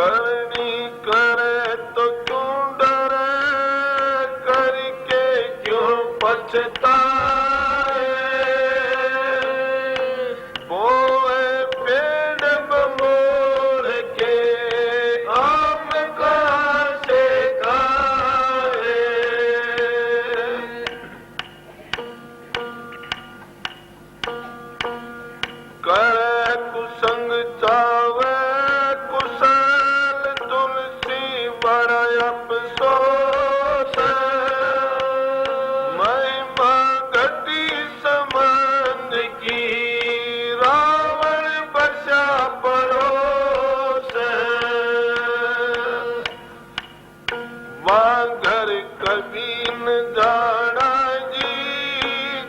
करनी करे तो क्यों डरे, करके क्यों पछताए। बोए पेड़ बमोड़ के आम कहाँ से खाए। करे कुसंग चावे कुशल, तुलसी बड़ा अफसोस। महिमा घटी समझ की, रावण बचा पड़ोस। वांगर कभी न जाना जी,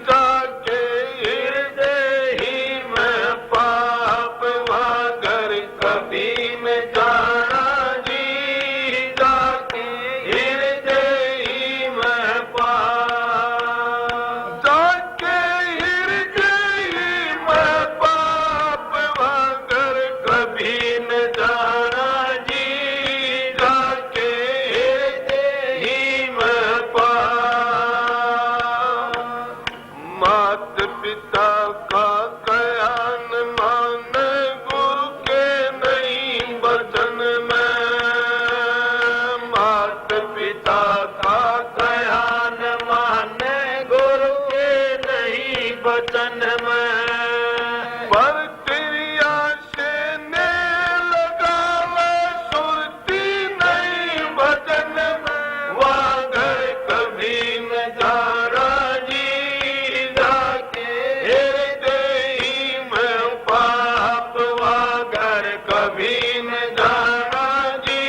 जाके हृदय ही में पाप। वांगर कभी न जाना जी, जाके हृदय ही में पाप। जाके हृदय ही में पाप, वांगर कभी न जाना जी, जाके हृदय ही में पाप। मात पिता का कयान माने, गुरु के नहीं वचन में। मात पिता का कयान माने, गुरु के नहीं वचन में। पर क्रिया से ने लगावे, सुरती नहीं भजन में। वांगर कभी न जाना जी, जाके हृदय ही में पाप। वांगर कभी न जाना जी,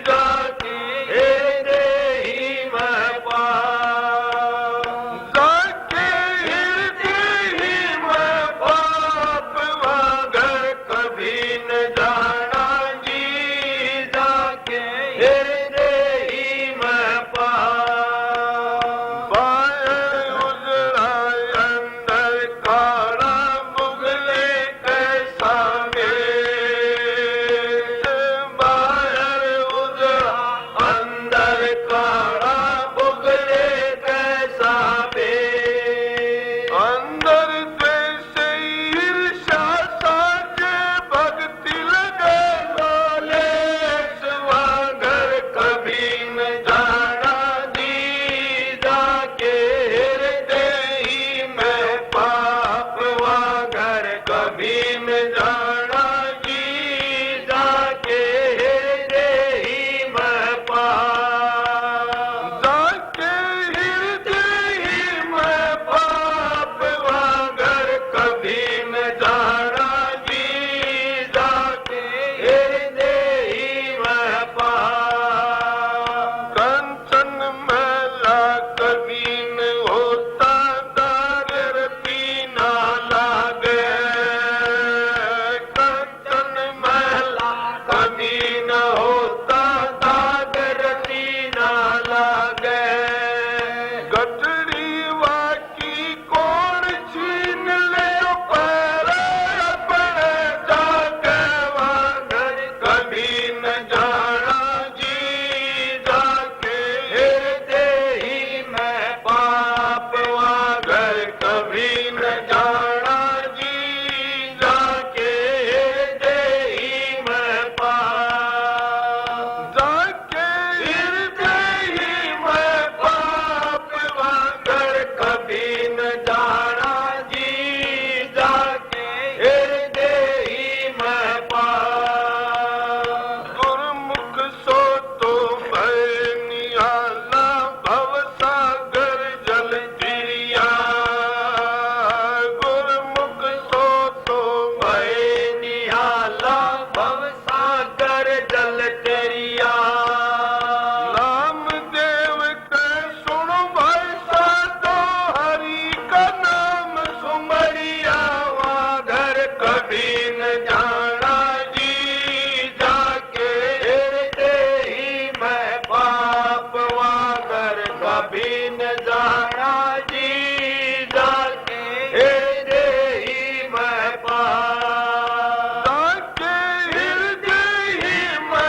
जाके हृदय ही में पाप। जाके हृदय ही में पाप, वांगर कभी न जाना जी, जाके हृदय ही में पाप। बाहर उजड़ा अंदर काला, मुगले कैसा वेश। बाहर उजड़ा अंदर काला, मुगले कैसा वेश। अंदर द्वेष ईर्ष्या साजे, भक्ति लगे लोलेश। वांगर कभी न जाना जी, जाके हृदय ही में पाप। वांगर कभी न जाना जी, जाके हृदय ही में पाप। जाके हृदय ही में पाप, वांगर कभी न जाना जी, जाके हृदय ही में पाप। कंचन मैला कभी न होता, दागर पीना लागे। कंचन मैला कभी न होता, दागर पीना लागे। गठरी वाकी कौन छीन ले, पैर अपने जाके। वांगर कभी न जाना जी, जाके हृदय ही में पाप। वांगर कभी न जाना जी, जाके हृदय ही में पाप। जाके हृदय ही में पाप, वांगर कभी न जाना जी, जाके हृदय ही में पाप। गुरुमुख सो तो भय नियाला, भवसागर जल तिरिया। गुरुमुख सो तो भय नियाला, भवसागर जल तिरिया। नाम देव के सुनो भाई साधो, हरि का नाम सुमरिया। वांगर कभी न जाना जी, जाके हृदय ही में पाप। वांगर कभी न जाना जी, जाके हृदय ही में पाप। जाके हृदय ही में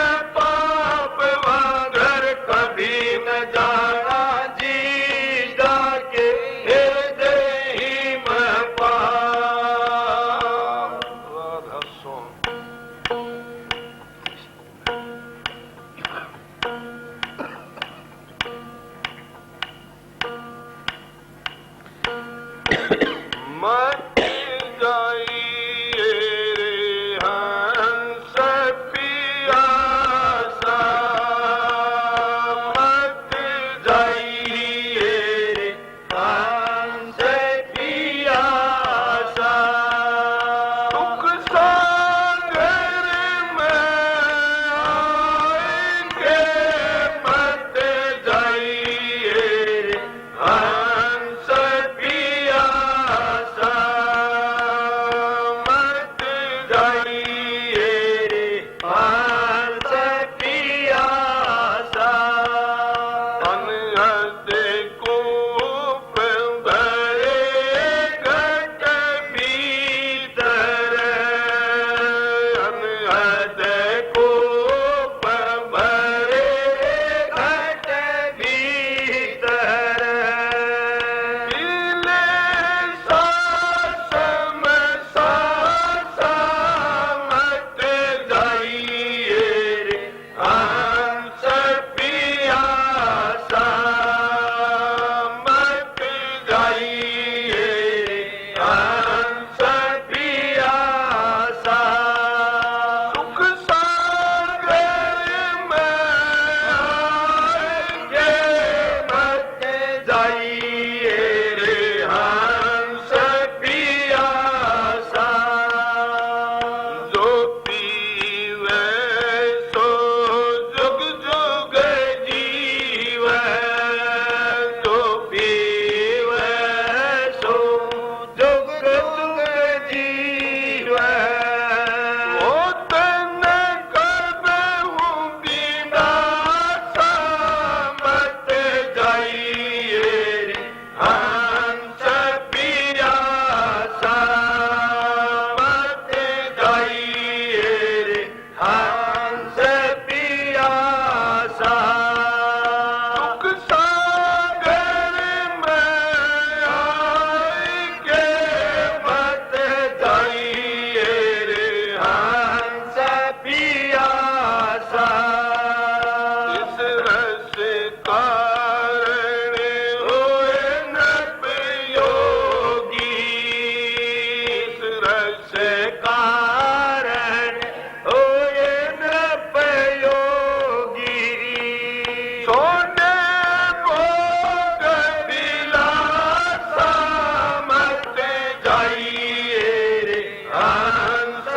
हंस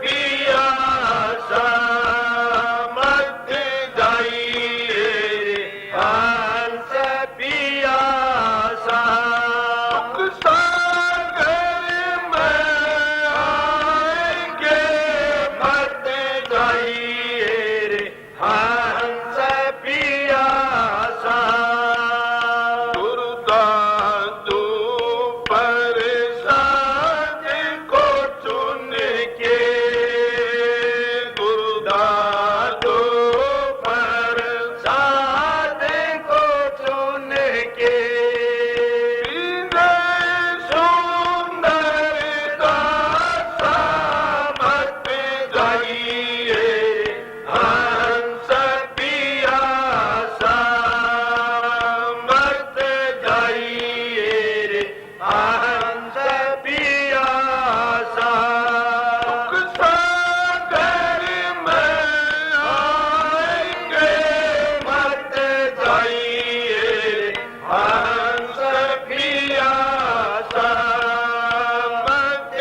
पियासा मत जाइए रे हंस पियासा सुख सागर में आएंगे मत जाइए रे हंस पियासा गुरुदादू प्रसाद को चुन के गुरुदादू प्रसाद को चुन के सुंदरता मत जाइए हंस पियासा मत जाइए रे हंस पियासा सुख सागर में आएंगे मत जाइए रे हंस पियासा मत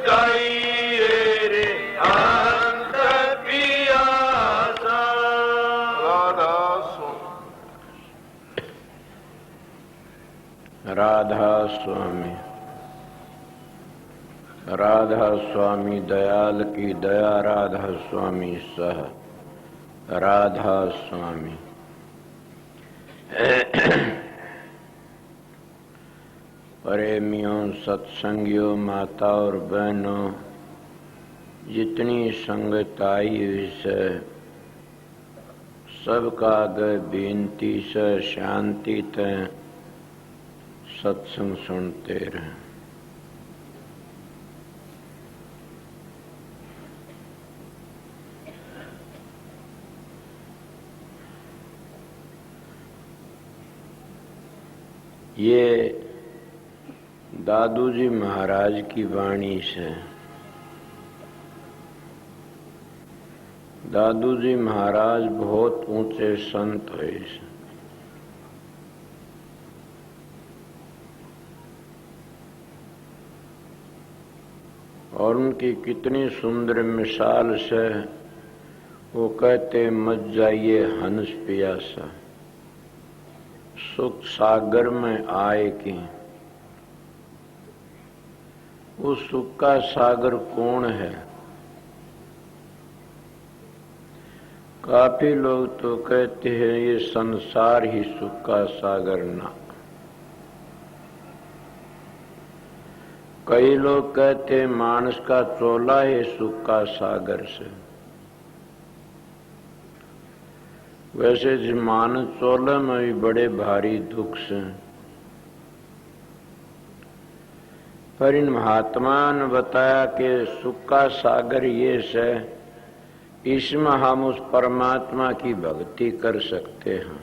जाइए रे हंस पियासा राधा स्वामी राधा स्वामी दयाल की दया राधा स्वामी सह राधा स्वामी प्रेमियों सत्संगियों माता और बहनों जितनी संगत आई हुई से सबका आगे बेनती से शांति तय सत्संग सुनते रहे। ये दादू जी महाराज की वाणी से दादू जी महाराज बहुत ऊंचे संत हुए और उनकी कितनी सुंदर मिसाल से वो कहते मत जाइए हंस पियासा सुख सागर में आए कि वो सुख का सागर कौन है। काफी लोग तो कहते हैं ये संसार ही सुख का सागर ना। कई लोग कहते हैं मानस का चोला है सुख का सागर से। वैसे जिस मानस चोले में भी बड़े भारी दुख से, पर इन महात्मा ने बताया कि सुख का सागर ये से इसमें हम उस परमात्मा की भक्ति कर सकते हैं।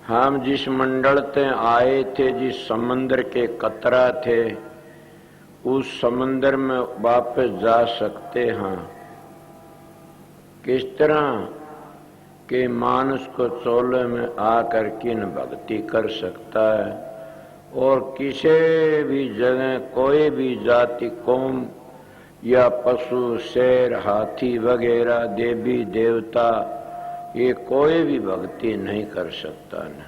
हम जिस मंडल से आए थे, जिस समंदर के कतरा थे, उस समंदर में वापस जा सकते हैं। किस तरह के मानस को चोले में आकर किन भक्ति कर सकता है और किसी भी जगह कोई भी जाति कौम या पशु शेर हाथी वगैरह देवी देवता ये कोई भी भक्ति नहीं कर सकता न।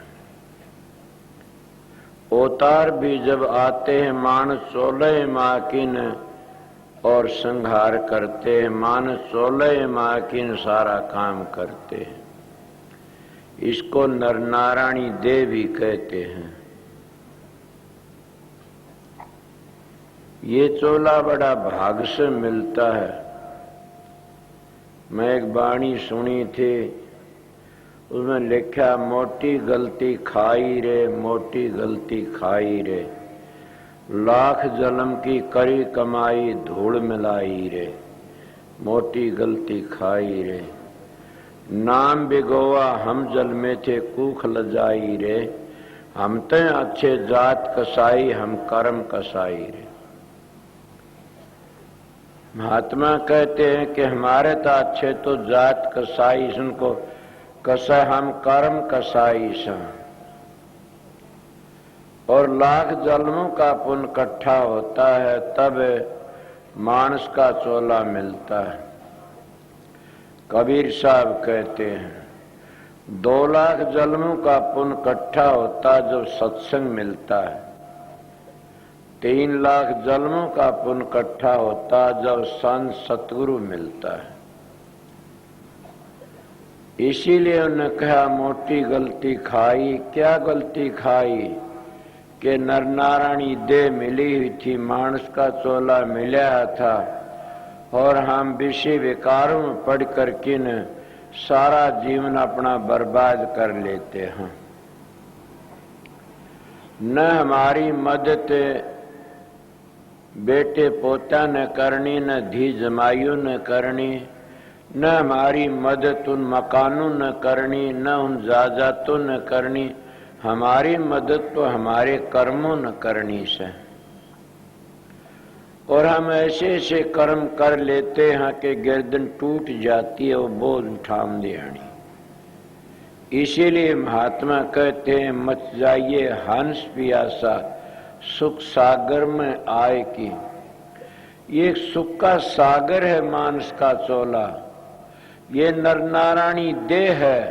अवतार भी जब आते हैं मानस चोले माकिन और संहार करते हैं, मानस चोले माकिन सारा काम करते हैं। इसको नरनारायणी देवी कहते हैं। ये चोला बड़ा भाग से मिलता है। मैं एक वाणी सुनी थी, उसमें लिखा मोटी गलती खाई रे, मोटी गलती खाई रे, लाख जन्म की करी कमाई धूल मिलाई रे, मोटी गलती खाई रे। नाम बिगोवा हम जल में थे कूख लजाई रे, हम ते अच्छे जात कसाई हम कर्म कसाई रे। महात्मा कहते हैं कि हमारे तो अच्छे तो जात कसाई सुनको कसा हम कर्म कसाई सा। और लाख जन्मों का पुण्य इकट्ठा होता है तब मानस का चोला मिलता है। कबीर साहब कहते हैं 2 लाख जन्मों का पुण्य इकट्ठा होता जब सत्संग मिलता है, 3 लाख जन्मों का पुण्य इकट्ठा होता जब संत सतगुरु मिलता है। इसीलिए उन्होंने कहा मोटी गलती खाई। क्या गलती खाई कि नर नारायणी देह मिली हुई थी, मानस का चोला मिला था और हम विषय विकारों में पढ़ कर किन सारा जीवन अपना बर्बाद कर लेते हैं। न हमारी मदद बेटे पोता ने करनी, न धी जमाइयों ने करनी, न हमारी मदद उन मकानों ने करनी, न उन जायदादों ने करनी। हमारी मदद तो हमारे कर्मों ने करनी से। और हम ऐसे ऐसे कर्म कर लेते हैं कि गर्दन टूट जाती है, वो बोझ उठाम देनी। इसीलिए महात्मा कहते हैं मच जाइए हंस पियासा, सुख सागर में आए की। ये सुख का सागर है मानस का चोला, ये नर नारायणी देह है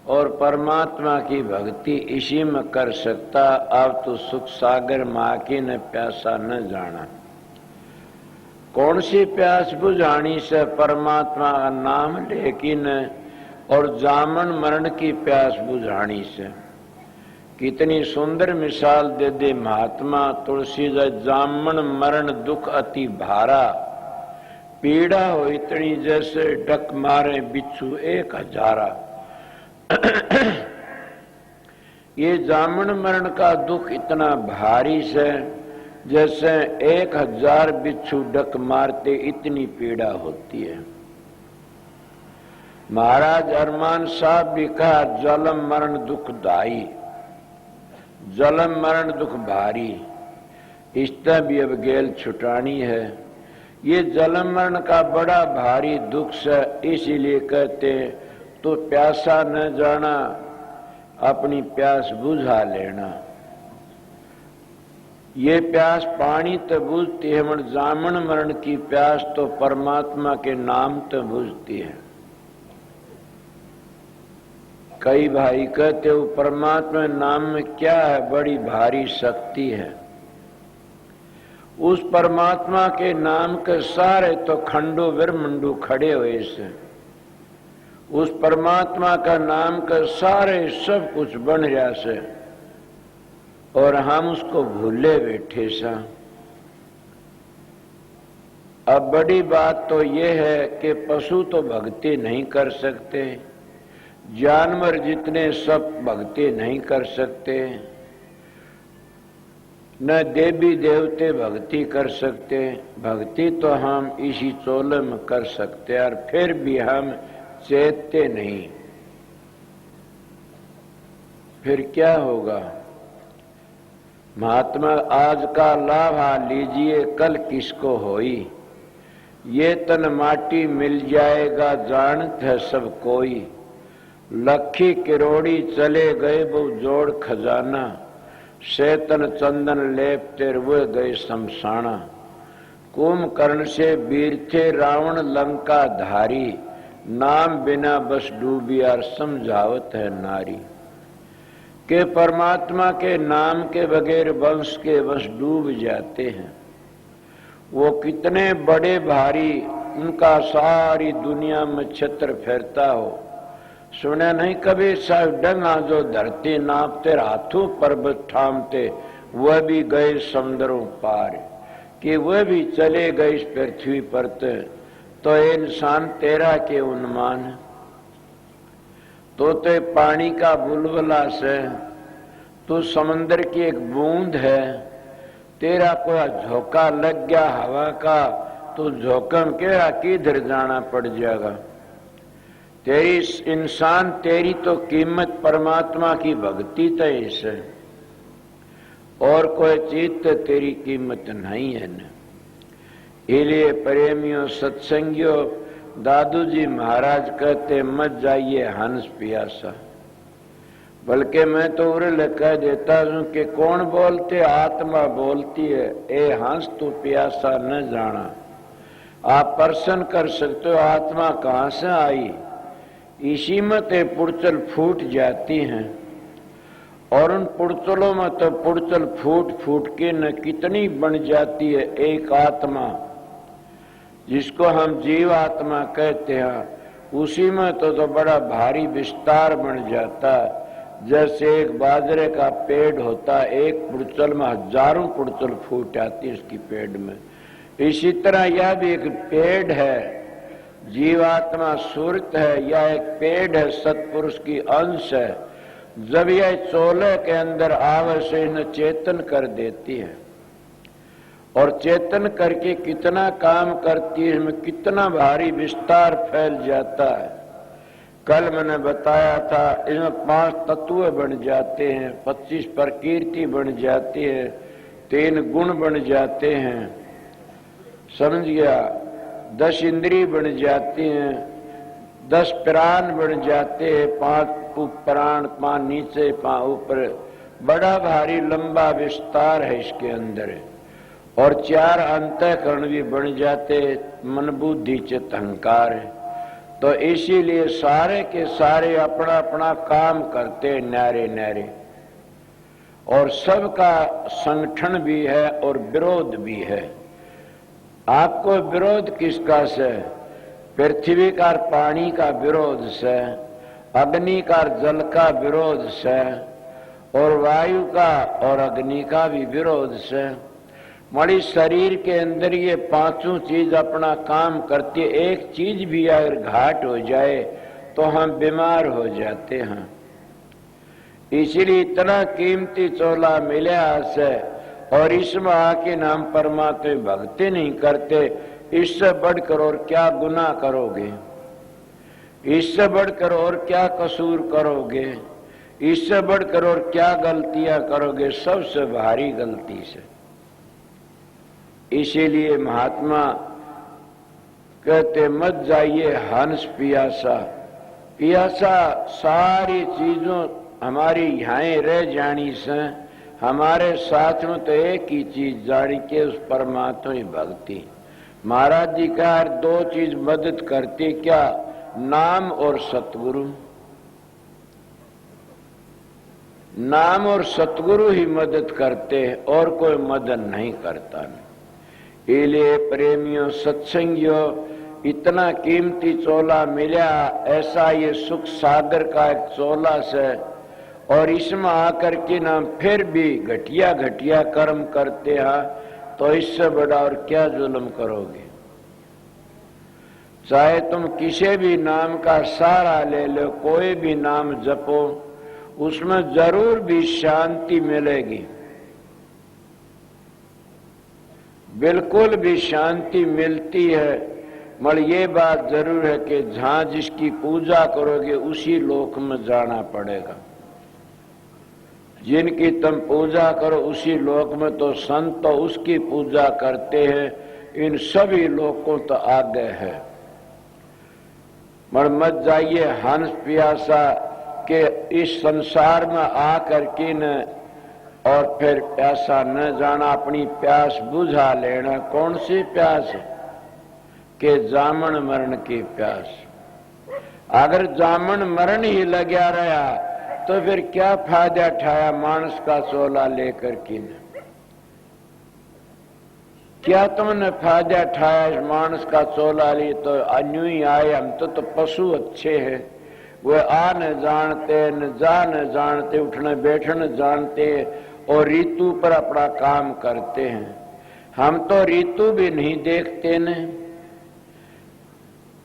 और परमात्मा की भक्ति इसी में कर सकता। अब तो सुख सागर माँ की न प्यासा न जाना। कौन सी प्यास बुझानी से परमात्मा का नाम लेकिन और जामन मरण की प्यास बुझानी से। कितनी सुंदर मिसाल दे दे महात्मा तुलसीदास। जामन मरण दुख अति भारा, पीड़ा हो इतनी जैसे डक मारे बिच्छू 1000। ये जामन मरण का दुख इतना भारी से जैसे 1000 बिच्छू डक मारते, इतनी पीड़ा होती है। महाराज अरमान साहब भी कहा जलम मरण दुखदाई, जलम मरण दुख भारी। इसका भी अब गेल छुटानी है। ये जलम मरण का बड़ा भारी दुख से, इसीलिए कहते तो प्यासा न जाना, अपनी प्यास बुझा लेना। ये प्यास पानी तो बुझती है, मगर जामन मरण की प्यास तो परमात्मा के नाम तो बुझती है। कई भाई कहते हो परमात्मा नाम में क्या है, बड़ी भारी शक्ति है। उस परमात्मा के नाम के सारे तो खंडो विरमंडू खड़े हुए से। उस परमात्मा का नाम के सारे सब कुछ बन रहा से और हम उसको भूले बैठे सा। अब बड़ी बात तो ये है कि पशु तो भक्ति नहीं कर सकते, जानवर जितने सब भक्ति नहीं कर सकते, न देवी देवते भक्ति कर सकते। भक्ति तो हम इसी चोले में कर सकते और फिर भी हम चेतते नहीं। फिर क्या होगा? महात्मा आज का लाभा लीजिए कल किसको होई, ये तन माटी मिल जाएगा जानत है सब कोई। लखी किरोड़ी चले गए वो जोड़ खजाना, शैतन चंदन लेप तेर वो गए शमशाना। कुंभकर्ण से वीर थे रावण लंका धारी, नाम बिना बस डूबी और समझावत है नारी। के परमात्मा के नाम के बगैर वंश के वश डूब जाते हैं। वो कितने बड़े भारी, उनका सारी दुनिया में छत्र फैरता हो। सुने नहीं कभी साहब डंगा जो धरती नापते, हाथों पर्वत ठामते, वह भी गए समुद्रों पार। कि वह भी चले गए इस पृथ्वी पर, तो इंसान तेरा के उन्मान। तो पानी का बुलबुला से, तू समंदर की एक बूंद है। तेरा कोई झोंका लग गया हवा का, तो झोंकम के किधर जाना पड़ जाएगा। तेरी इंसान, तेरी तो कीमत परमात्मा की भक्ति तय से, और कोई चीज तो तेरी कीमत नहीं है न। इसलिए प्रेमियों सत्संगियों, दादू जी महाराज कहते मत जाइए हंस पियासा। बल्कि मैं तो उरे कह देता हूं कि कौन बोलते, आत्मा बोलती है। ए हंस तू प्यासा न जाना। आप प्रश्न कर सकते हो आत्मा कहां से आई। इसी में ते पुड़चल फूट जाती हैं, और उन पुड़चलों में तो पुड़चल फूट फूट के न कितनी बन जाती है एक आत्मा, जिसको हम जीव आत्मा कहते हैं। उसी में तो बड़ा भारी विस्तार बन जाता है। जैसे एक बाजरे का पेड़ होता है, एक पुड़चल में हजारों पुड़चल फूट आती है उसकी पेड़ में। इसी तरह यह भी एक पेड़ है, जीवात्मा सुरत है, यह एक पेड़ है, सत्पुरुष की अंश है। जब यह चोले के अंदर आवे से इन्हें चेतन कर देती है, और चेतन करके कितना काम करती है, इसमें कितना भारी विस्तार फैल जाता है। कल मैंने बताया था इसमें 5 तत्व बन जाते हैं, 25 प्रकृति बन जाती है, 3 गुण बन जाते हैं, समझ गया। 10 इंद्रिय बन जाती हैं, 10 प्राण बन जाते हैं, 5 प्राण, 5 नीचे 5 ऊपर। बड़ा भारी लंबा विस्तार है इसके अंदर। और 4 अंतःकरण भी बन जाते, मन बुद्धि चित्त अहंकार है। तो इसीलिए सारे के सारे अपना अपना काम करते न्यारे न्यारे, और सबका संगठन भी है और विरोध भी है। आपको विरोध किसका से? पृथ्वी का पानी का विरोध से, अग्नि का जल का विरोध से, और वायु का और अग्नि का भी विरोध से। हमारी शरीर के अंदर ये 5 चीज अपना काम करती है। एक चीज भी अगर घाट हो जाए तो हम बीमार हो जाते हैं। इसलिए इतना कीमती चोला मिला से, और इसमें आके नाम परमात्मा भक्ति नहीं करते, इससे बढ़कर और क्या गुनाह करोगे, इससे बढ़कर और क्या कसूर करोगे, इससे बढ़कर और क्या गलतियां करोगे, सबसे भारी गलती से। इसीलिए महात्मा कहते मत जाइए हंस पियासा। पियासा सारी चीजों हमारी यहाँ रह जानी से, हमारे साथ में तो एक ही चीज जानी के उस परमात्मा की भक्ति। महाराज जी का 2 चीज मदद करती, क्या? नाम और सतगुरु। नाम और सतगुरु ही मदद करते हैं, और कोई मदद नहीं करता। इसलिए प्रेमियों, सत्संगियों, इतना कीमती चोला मिला, ऐसा ये सुख सागर का एक चोला से, और इसमें आकर के नाम फिर भी घटिया घटिया कर्म करते हैं, तो इससे बड़ा और क्या जुल्म करोगे। चाहे तुम किसी भी नाम का सहारा ले लो, कोई भी नाम जपो, उसमें जरूर भी शांति मिलेगी, बिल्कुल भी शांति मिलती है। मगर ये बात जरूर है कि जहां जिसकी पूजा करोगे उसी लोक में जाना पड़ेगा। जिनकी तुम पूजा करो उसी लोक में, तो संत तो उसकी पूजा करते हैं, इन सभी लोगों तो आगे है। मगर मत जाइए हंस प्यासा के इस संसार में आकर के न, और फिर प्यासा न जाना, अपनी प्यास बुझा लेना। कौन सी प्यास? के जामन मरण की प्यास। अगर जामन मरण ही लगा रहा तो फिर क्या फायदा उठाया मानस का चोला लेकर के? क्या तुमने फायदा उठाया इस मानस का चोला लिए? तो अन्यू ही आए, हम तो पशु अच्छे हैं, वे आ न जानते न जा न जानते, उठने बैठने जानते, और ऋतु पर अपना काम करते हैं। हम तो ऋतु भी नहीं देखते न।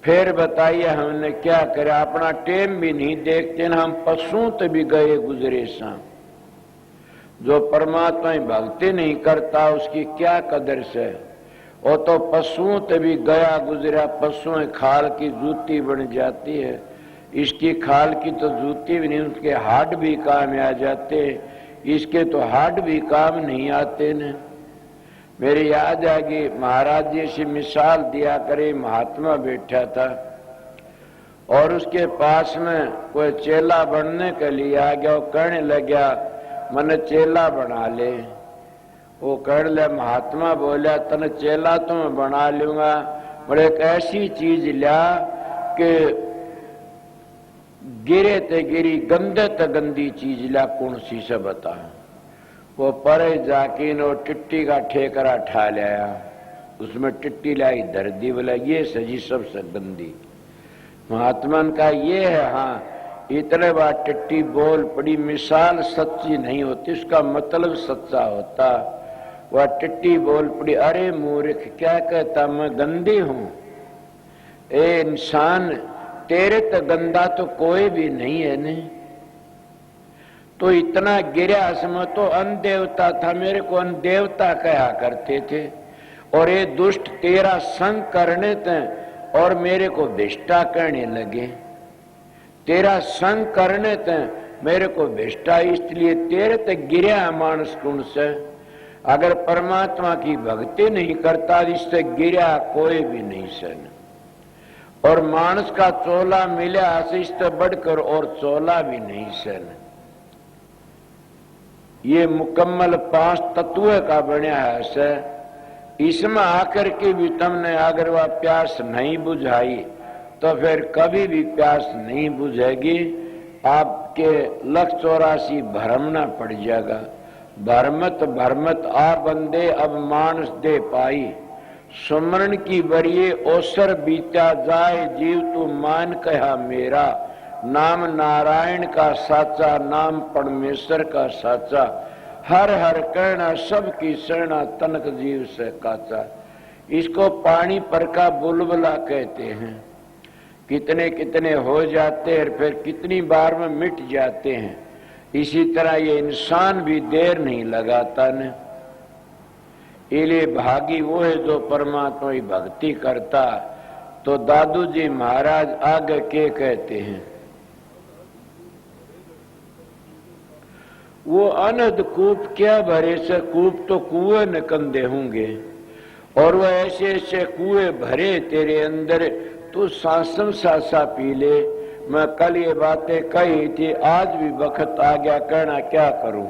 फिर बताइए हमने क्या करे? अपना टेम भी नहीं देखते न। हम पशुओं तो भी गए गुजरे सा। जो परमात्मा की भक्ति नहीं करता उसकी क्या कदर से? वो तो पशुओं तो भी गया गुजरा, पशुओं की खाल की जूती बन जाती है। इसकी खाल की तो जूती भी नहीं, उसके हाड भी काम आ जाते, इसके तो हाड भी काम नहीं आते न। मेरे याद आ गई, महाराज जी से मिसाल दिया करे, महात्मा बैठा था, और उसके पास में कोई चेला बनने के लिए आ गया, वो कहने लग गया मने चेला बना ले। वो कह ले महात्मा बोलिया तने चेला तो मैं बना लूंगा, पर एक ऐसी चीज लिया कि गिरे ते गिरी गंदे ते गंदी चीज लिया, कौन सी से बता। वो परे जाके नो टिट्टी का ठेकरा ठा लिया, उसमें टिट्टी लाई धर दी, बोला ये सजी सबसे गंदी। महात्मा का ये है, हाँ इतने बार टिट्टी बोल पड़ी, मिसाल सच्ची नहीं होती, उसका मतलब सच्चा होता। वह टिट्टी बोल पड़ी, अरे मूर्ख क्या कहता मैं गंदी हूं? ए इंसान तेरे तो गंदा तो कोई भी नहीं है ने, तो इतना गिरा इसमें तो अन देवता था, मेरे को अन देवता कहा करते थे, और ये दुष्ट तेरा संग करने थे और मेरे को बेष्टा करने लगे, तेरा संग करने थे मेरे को बेष्टा, इसलिए तेरे ते गिरा मानस कुण से। अगर परमात्मा की भक्ति नहीं करता इससे गिरा कोई भी नहीं सन। और मानस का चोला मिला इससे बढ़कर और चोला भी नहीं सन। ये मुकम्मल 5 तत्व का बनया है से, इसमें आकर के भी तुमने अगर वह प्यास नहीं बुझाई तो फिर कभी भी प्यास नहीं बुझेगी। आपके 184 भरमना पड़ जाएगा। भरमत भरमत आ बंदे अब मानस दे पाई, सुमरण की बरिए ओसर बीता जाए जीव तू मान कहा मेरा। नाम नारायण का साचा, नाम परमेश्वर का साचा, हर हर कहना सबकी शरणा, तनक जीव से काचा। इसको पानी पर का बुलबुला कहते हैं। कितने कितने हो जाते हैं फिर कितनी बार में मिट जाते हैं। इसी तरह ये इंसान भी देर नहीं लगाता न। इसलिए भागी वो है जो परमात्मा की भक्ति करता। तो दादू जी महाराज आगे के कहते हैं, वो अनद कूप क्या भरे से, कूप तो कुएं न कंदे होंगे, और वह ऐसे ऐसे कुएं भरे तेरे अंदर, तू सांसम सासा पी ले। मैं कल ये बातें कही थी, आज भी वक्त आ गया कहना क्या करूं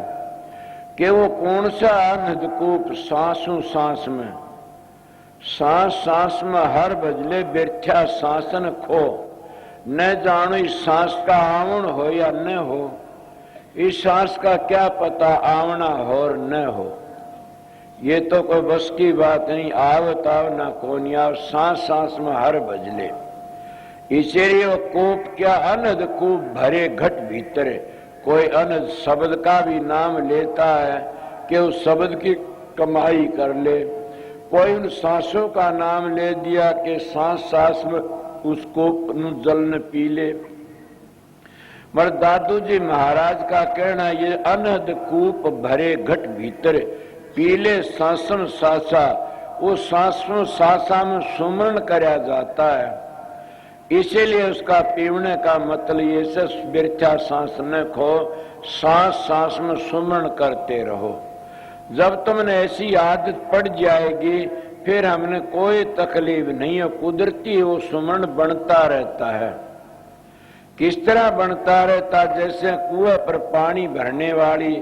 कि वो कौन सा अनद कूप सांसों सांस में, सांस सांस में हर बजले बिरथ्या सांसन खो। न जानो इस सांस का आवण हो या न हो, इस सांस का क्या पता आवना हो और न हो। ये तो कोई बस की बात नहीं, आवत आव ना कौन आव, सांस सांस में हर बजले। इसीलिए वो कूप क्या अनद कूप भरे घट भीतर। कोई अनद शब्द का भी नाम लेता है कि उस शब्द की कमाई कर ले। कोई उन सांसों का नाम ले दिया कि सांस सांस में उस कूप जल न पी ले। मगर दादू जी महाराज का कहना ये अनहद कूप भरे घट भीतर, पीले सांसम सासा। वो सांसों सासा में सुमरण कराया जाता है। इसीलिए उसका पीवने का मतलब ये से बिरथा सांस न खो, सांस सांस में सुमरण करते रहो। जब तुमने ऐसी आदत पड़ जाएगी फिर हमने कोई तकलीफ नहीं है। कुदरती वो सुमरण बनता रहता है। किस तरह बनता रहता, जैसे कुएं पर पानी भरने वाली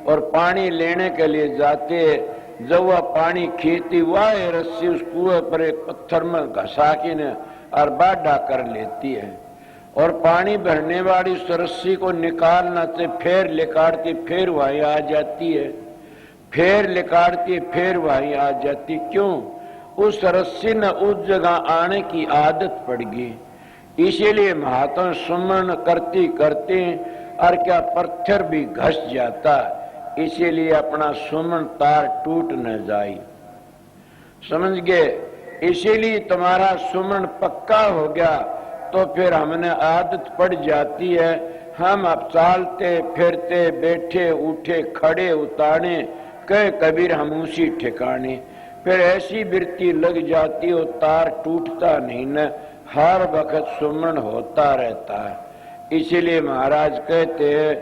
और पानी लेने के लिए जाते, जब वह पानी खींचती वह रस्सी उस कुएं पर एक पत्थर में घसा के न और बाढ़ा कर लेती है, और पानी भरने वाली उस रस्सी को निकालना से फिर लिकाड़ती, फिर वहीं आ जाती है, फिर लिकाड़ती, फिर वहीं आ जाती। क्यों? उस रस्सी ने उस जगह आने की आदत पड़ गई। इसीलिए महात्मा सुमरण करती करते और क्या पत्थर भी घस जाता, इसीलिए अपना सुमरण तार टूट न जाए। समझ गए? इसीलिए तुम्हारा सुमरण पक्का हो गया तो फिर हमने आदत पड़ जाती है। हम अब चालते फिरते बैठे उठे खड़े उतारे कहे कबीर हम उसी ठिकाने। फिर ऐसी वृत्ति लग जाती हो, तार टूटता नहीं न, हर वक्त सुमरण होता रहता है। इसीलिए महाराज कहते हैं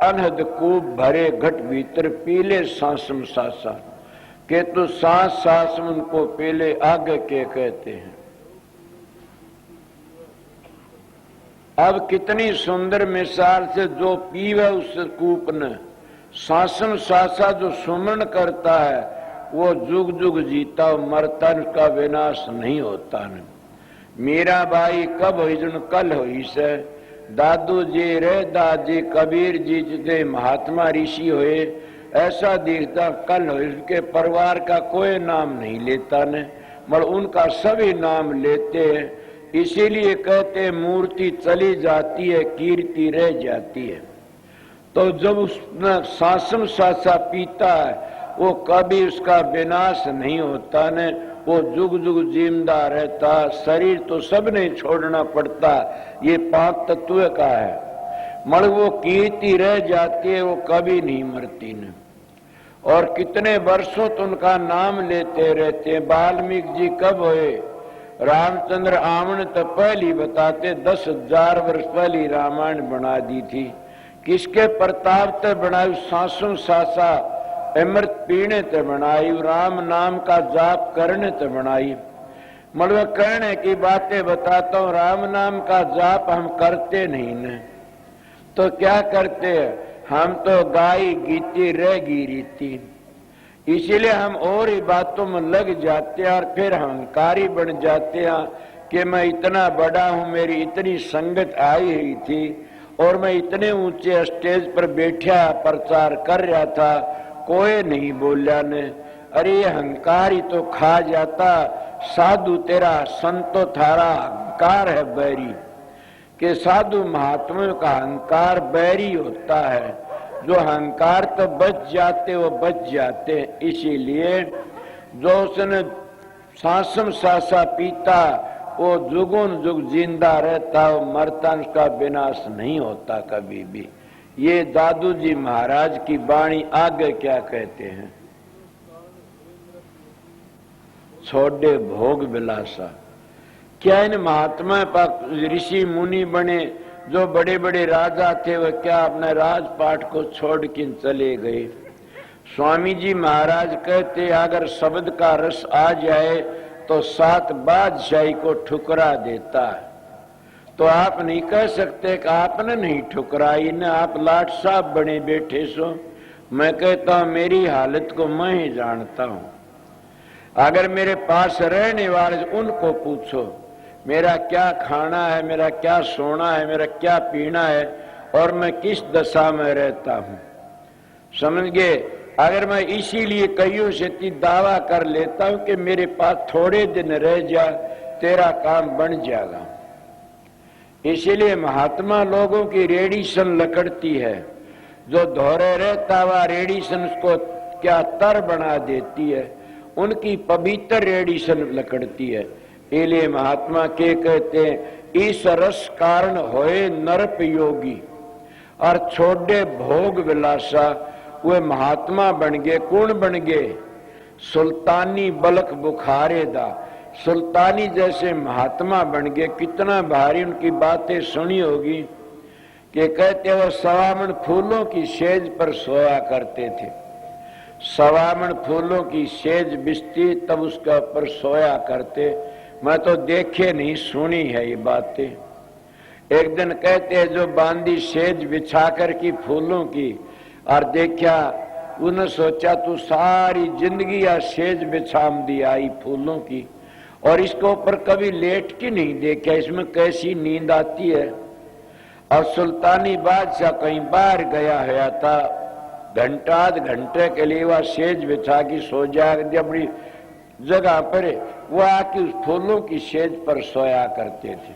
अनहद कूप भरे घट भीतर, पीले सांसम सासा। कि तो सांस सांस उनको पहले आगे के कहते हैं। अब कितनी सुंदर मिसाल से जो पीवे उस कूप न, शासन सासा जो सुमन करता है वो जुग जुग जीता, मरता उसका विनाश नहीं होता न। मीरा बाई कब हुई जन कल हुई से, दादू जी रे दादी कबीर जी जितने महात्मा ऋषि हुए, ऐसा दिखता कल हुई उसके परिवार का कोई नाम नहीं लेता न, मगर उनका सभी नाम लेते हैं। इसीलिए कहते मूर्ति चली जाती है कीर्ति रह जाती है। तो जब उसने शासन सासा पीता है वो कभी उसका विनाश नहीं होता न, वो जुग जुग जिंदा रहता। शरीर तो सब नहीं छोड़ना पड़ता, ये 5 तत्व का है, मगर वो कीर्ति रह जाती है, वो कभी नहीं मरती न। और कितने वर्षों तो उनका नाम लेते रहते हैं। वाल्मीकि जी कब हुए? रामचंद्र आमन तो पहली बताते 10,000 वर्ष पहली रामायण बना दी थी। किसके प्रताप ते बनाई? सांसों सासा अमृत पीने ते बनाई, राम नाम का जाप करने ते बनाई। मतलब कहने की बातें बताता हूँ, राम नाम का जाप हम करते नहीं न, तो क्या करते हैं हम? तो गाय गीती रहेगी रीति, इसीलिए हम और ही बातों में लग जाते हैं और फिर अहंकारी बन जाते हैं कि मैं इतना बड़ा हूं, मेरी इतनी संगत आई हुई थी और मैं इतने ऊंचे स्टेज पर बैठा प्रचार कर रहा था, कोई नहीं बोला ने। अरे अहंकार ही तो खा जाता। साधु तेरा संतो थारा अहंकार है बैरी, कि साधु महात्मा का अहंकार बैरी होता है। जो अहंकार तो बच जाते वो बच जाते। इसीलिए जो उसने शासन सासा पीता वो जुगों जुग जिंदा रहता, वो मरता, उसका विनाश नहीं होता कभी भी। ये दादू जी महाराज की वाणी आगे क्या कहते हैं? छोड़े भोग विलासा। क्या इन महात्मा ऋषि मुनि बने जो बड़े बड़े राजा थे, वह क्या अपने राजपाट को छोड़ के चले गए? स्वामी जी महाराज कहते अगर शब्द का रस आ जाए तो 7 बादशाही को ठुकरा देता है। तो आप नहीं कह सकते कि आपने नहीं ठुकराई न, आप लाट साहब बने बैठे सो। मैं कहता हूं मेरी हालत को मैं ही जानता हूं। अगर मेरे पास रहने वाले उनको पूछो मेरा क्या खाना है, मेरा क्या सोना है, मेरा क्या पीना है और मैं किस दशा में रहता हूं, समझ गए? अगर मैं इसीलिए कईयों से दावा कर लेता हूं कि मेरे पास थोड़े दिन रह जा, तेरा काम बन जाएगा। इसीलिए महात्मा लोगों की रेडिएशन लकड़ती है। जो धोरे रहता हुआ रेडिएशन उसको क्या तर बना देती है, उनकी पवित्र रेडिएशन लकड़ती है। इसलिए महात्मा के कहते हैं इस रस कारण होए नरप योगी और छोड़े भोग विलासा। वे महात्मा बन गए। कौन बन गए? सुल्तानी बलक बुखारे दा। सुल्तानी जैसे महात्मा बन गए। कितना भारी उनकी बातें सुनी होगी कि कहते वो सवामन फूलों की सेज पर सोया करते थे। सवामन फूलों की सेज बिछती तब उसके ऊपर सोया करते। मैं तो देखे नहीं, सुनी है ये बातें। एक दिन कहते हैं जो बांदी सेज बिछाकर की फूलों की और देखा, उन्हें सोचा तू सारी जिंदगी या सेज बिछाम दी आई फूलों की और इसके ऊपर कभी लेट के नहीं देखा, इसमें कैसी नींद आती है। और सुल्तानी बादशाह कहीं बाहर गया है था, घंटा आध घंटे के लिए वह सेज बिछा की सो जाए अपनी जगह पर, वो आके उस फूलों की सेज पर सोया करते थे।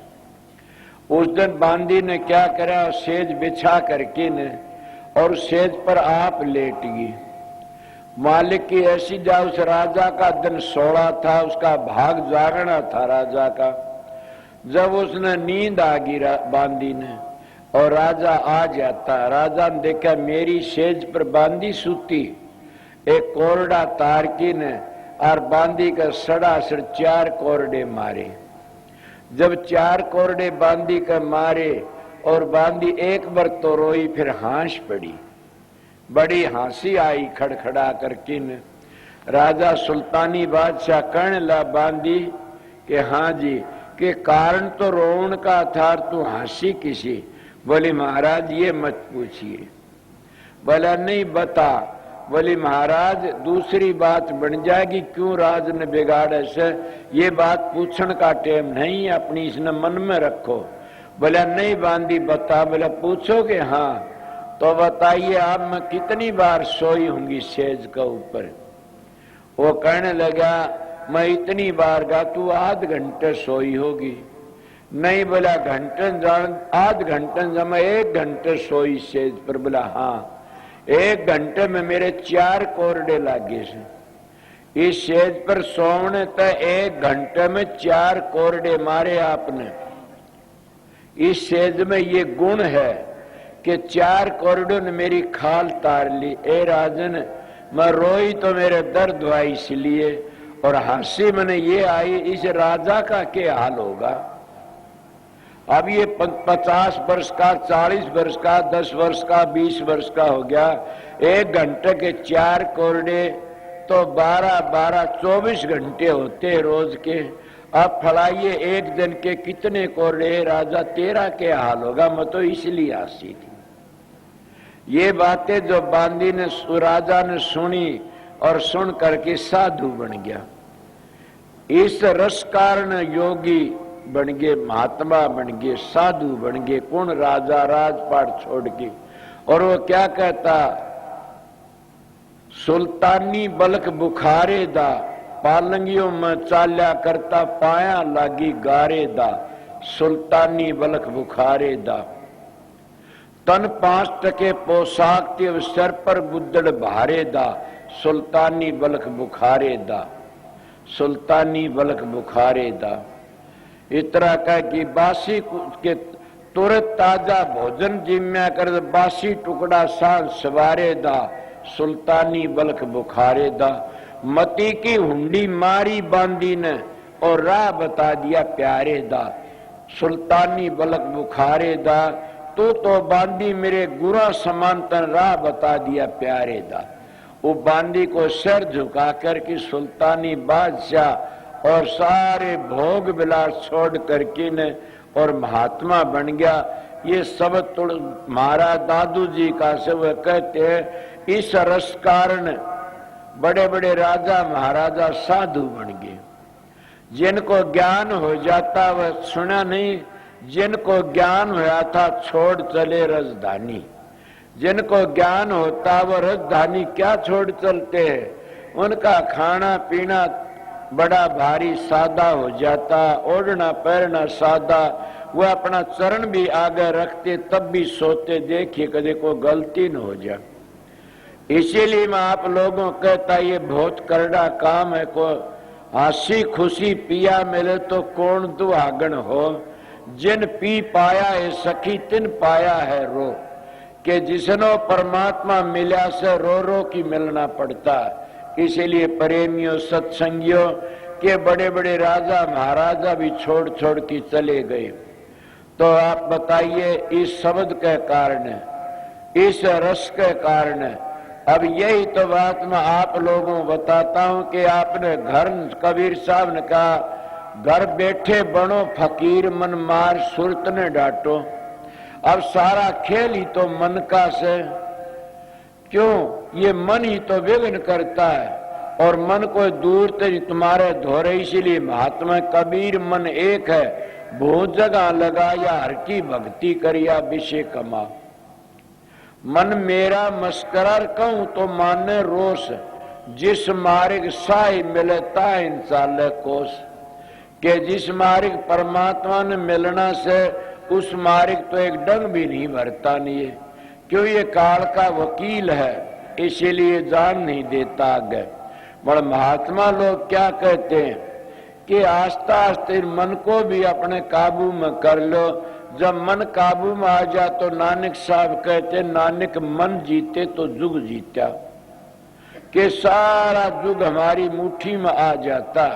उस दिन बांदी ने क्या करा, सेज बिछा करके ने और सेज पर आप लेट गई। मालिक की ऐसी जा, उस राजा का दिन 16 था, उसका भाग जागना था राजा का। जब उसने नींद आ गई बांदी ने और राजा आ जाता, राजा ने देखा मेरी सेज पर बांदी सूती, एक कोरडा तार की ने और बांदी का सड़ासड़ 4 कोरडे मारे। जब 4 कोरडे बांदी का मारे और बांदी एक बार तो रोई, फिर हंस पड़ी। बड़ी हंसी आई खड़खड़ा करके न। राजा सुल्तानी बादशाह कहने ला बांदी कि हाँ जी, कि कारण तो रोवन का था, तू हंसी किसी। बोली महाराज ये मत पूछिए। बोला नहीं बता। बोली महाराज दूसरी बात बन जाएगी, क्यों राज ने बिगाड़े से, ये बात पूछण का टेम नहीं, अपनी इसने मन में रखो। बोला नहीं बांदी बता। बोला पूछोगे? हाँ। तो बताइए आप मैं कितनी बार सोई होंगी सेज के ऊपर? वो कहने लगा मैं इतनी बार गा। तू आध घंटे सोई होगी। नहीं। बोला घंटन आध घंटन जमा 1 घंटे सोई सेज पर। बोला हाँ। 1 घंटे में मेरे 4 कोरडे लागे से। इस सेज पर सोने तक 1 घंटे में 4 कोरडे मारे आपने। इस सेज में ये गुण है कि 4 कोरडों ने मेरी खाल तार ली। ए राजन मैं रोई तो मेरे दर्द हुआ इसलिए, और हंसी मैंने ये आई, इस राजा का क्या हाल होगा। अब ये 50 वर्ष का, 40 वर्ष का, 10 वर्ष का, 20 वर्ष का हो गया। 1 घंटे के 4 कोरडे तो 12-12 24 घंटे होते रोज के। अब फलाइए 1 दिन के कितने कोरडे। राजा तेरा क्या हाल होगा। मैं तो इसलिए हंसी थी। ये बातें जो बांदी ने राजा ने सुनी और सुन करके साधु बन गया। इस रस कारण योगी बन गए, महात्मा बन गए, साधु बन गए। कौन? राजा राजपाट छोड़ के। और वो क्या कहता? सुल्तानी बलक बुखारे दा, पालंगियों में चाल्या करता, पाया लागी गारे दा। सुल्तानी बलक बुखारे दा, तन 5 टके पोशाक ते सर पर बुद्धड़ भारे दा। सुल्तानी बलक बुखारे दा, सुल्तानी बलक बुखारे दा। इतना कह कि बासी के तुरंत ताजा भोजन जिम्या कर, बासी टुकड़ा सांस सवारे दा। सुल्तानी बलक बुखारे दा। मती की हुंडी मारी बांदी ने और राह बता दिया प्यारे दा। सुल्तानी बलक बुखारे दा, तू तो बांदी मेरे गुरा समांतर राह बता दिया प्यारे दा। वो बांदी को सर झुका कर कि सुल्तानी बादशाह और सारे भोग विलास छोड़ करके ने और महात्मा बन गया। ये सब तुड़ महाराज दादू जी का से वह कहते हैं इस रस कारण बड़े बड़े राजा महाराजा साधु बन गए। जिनको ज्ञान हो जाता वह सुना नहीं, जिनको ज्ञान हुआ था छोड़ चले राजधानी। जिनको ज्ञान होता वो राजधानी क्या छोड़ चलते हैं। उनका खाना पीना बड़ा भारी सादा हो जाता, ओढ़ना पहनना सादा। वह अपना चरण भी आगे रखते तब भी सोते, देखिए कभी कोई गलती न हो जाए। इसीलिए मैं आप लोगों को कहता ये बहुत करड़ा काम है। को हंसी खुशी पिया मिले तो कौन दुहागन हो। जिन पी पाया है सखी तिन पाया है रो, कि जिसनो परमात्मा मिला से रो रो की मिलना पड़ता। इसीलिए प्रेमियों सत्संगियों के बड़े बड़े राजा महाराजा भी छोड़ छोड़ के चले गए। तो आप बताइए इस शब्द के कारण, इस रस के कारण। अब यही तो बात मैं आप लोगों को बताता हूं कि आपने घर, कबीर साहब ने कहा घर बैठे बनो फकीर मन मार सुरत ने डांटो। अब सारा खेल ही तो मन का से, क्यों? ये मन ही तो विघ्न करता है और मन को दूर से तुम्हारे धोरे। इसीलिए महात्मा कबीर मन एक है, बहुत जगह लगाया हर की भक्ति करिया विषय कमा। मन मेरा मस्करा कहूं तो माने रोष, जिस मार्ग साई मिलता इंसाले कोस। के जिस मार्ग परमात्मा ने मिलना से उस मार्ग तो एक डंग भी नहीं भरता नहीं है। क्यों? ये काल का वकील है, इसीलिए जान नहीं देता आगे। बड़े महात्मा लोग क्या कहते हैं कि आस्ता आस्ते मन को भी अपने काबू में कर लो। जब मन काबू में आ जा तो नानक साहब कहते नानक मन जीते तो जुग जीता, कि सारा जुग हमारी मुट्ठी में आ जाता।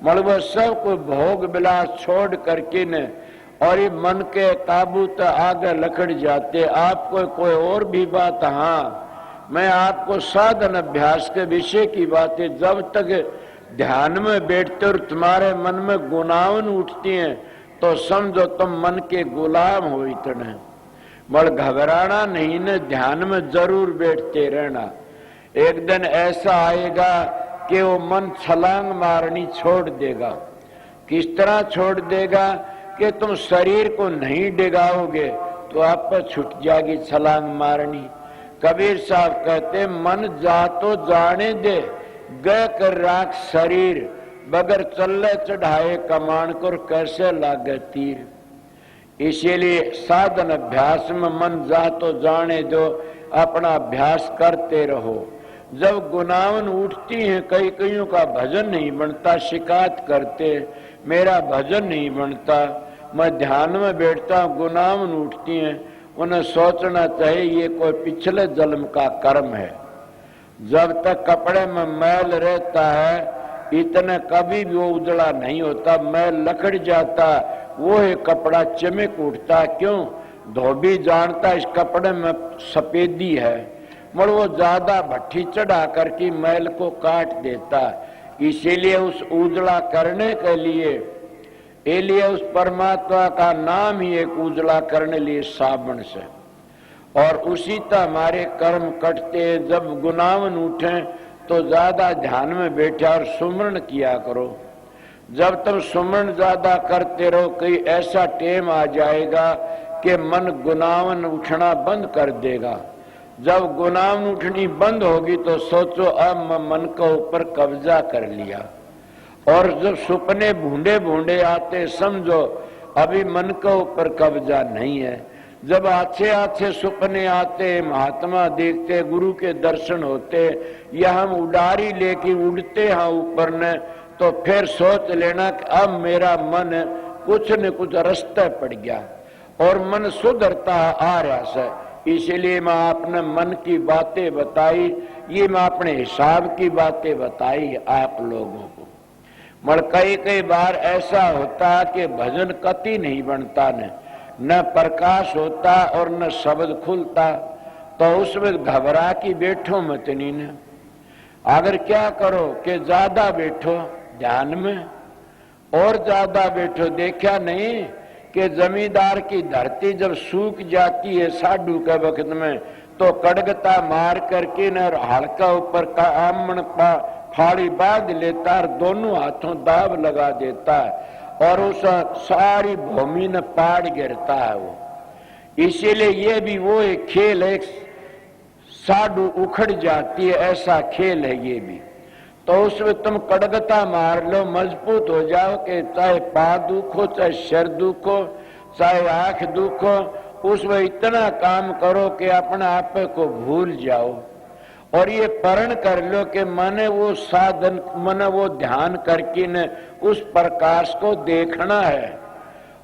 मतलब सब को भोग विलास छोड़ करके न और ये मन के काबू तो आगे लकड़ जाते। आपको कोई और भी बात, हाँ मैं आपको साधन अभ्यास के विषय की बातें, जब तक ध्यान में बैठते और तुम्हारे मन में गुनावन उठती हैं तो समझो तुम मन के गुलाम हो इतने। बड़ घबराना नहीं न, ध्यान में जरूर बैठते रहना। एक दिन ऐसा आएगा कि वो मन छलांग मारनी छोड़ देगा। किस तरह छोड़ देगा कि तुम शरीर को नहीं डिगाओगे तो आप पर छूट जाएगी छलांग मारनी। कबीर साहब कहते मन जा तो जाने दे, गए कर राख शरीर, बगैर चल्ले चढ़ाए कमान को कैसे लागे तीर। इसीलिए साधन अभ्यास में मन जा तो जाने दो, अपना अभ्यास करते रहो। जब गुनावन उठती हैं, कई कईयों का भजन नहीं बनता, शिकायत करते मेरा भजन नहीं बनता, मैं ध्यान में बैठता हूँ, गुनावन उठती हैं, उन्हें सोचना चाहिए ये कोई पिछले जन्म का कर्म है। जब तक कपड़े में मैल रहता है इतने कभी भी वो उजड़ा नहीं होता, मैल लकड़ जाता वो है कपड़ा चमक उठता। क्यों? धोबी जानता इस कपड़े में सफेदी है, मगर वो ज्यादा भट्ठी चढ़ा करके मैल को काट देता। इसीलिए उस उजड़ा करने के लिए उस परमात्मा का नाम ही एक उजड़ा करने लिए साबुन से। और उसी तरह हमारे कर्म कटते, जब गुनावन उठे तो ज्यादा ध्यान में बैठे और सुमरण किया करो। जब तुम सुमरण ज्यादा करते रहो, कोई ऐसा टेम आ जाएगा कि मन गुनावन उठना बंद कर देगा। जब गुनावन उठनी बंद होगी तो सोचो अब मैं मन के ऊपर कब्जा कर लिया। और जब सपने भूंडे भूंडे आते समझो अभी मन के ऊपर कब्जा नहीं है। जब अच्छे अच्छे सपने आते, महात्मा देखते, गुरु के दर्शन होते, या हम उडारी लेके उड़ते हैं ऊपर ने, तो फिर सोच लेना कि अब मेरा मन कुछ न कुछ रास्ते पड़ गया और मन सुधरता आ रहा से। इसलिए मैं अपने मन की बातें बताई, ये मैं अपने हिसाब की बातें बताई आप लोगों को। मगर कई बार ऐसा होता कि भजन कति नहीं बनता, न प्रकाश होता और न शब्द खुलता, तो उसमें घबरा की बैठो मत नहीं न। अगर क्या करो कि ज्यादा बैठो ध्यान में और ज्यादा बैठो। देखा नहीं कि जमींदार की धरती जब सूख जाती है साडू के वक्त में, तो कड़गता मार करके न हल्का ऊपर का आमण फाड़ी बांध लेता और दोनों हाथों दाब लगा देता है और उस सारी भूमि न पाड़ गिरता है वो। इसीलिए ये भी वो एक खेल है, साडू उखड़ जाती है, ऐसा खेल है ये भी। तो उसमें तुम कड़गता मार लो, मजबूत हो जाओ कि चाहे पांव दुखो, चाहे सिर दुखो, चाहे आंख दुखो, उसमें इतना काम करो कि अपने आप को भूल जाओ। और ये प्रण कर लो कि मैंने वो साधन, मैंने वो ध्यान करके न उस प्रकाश को देखना है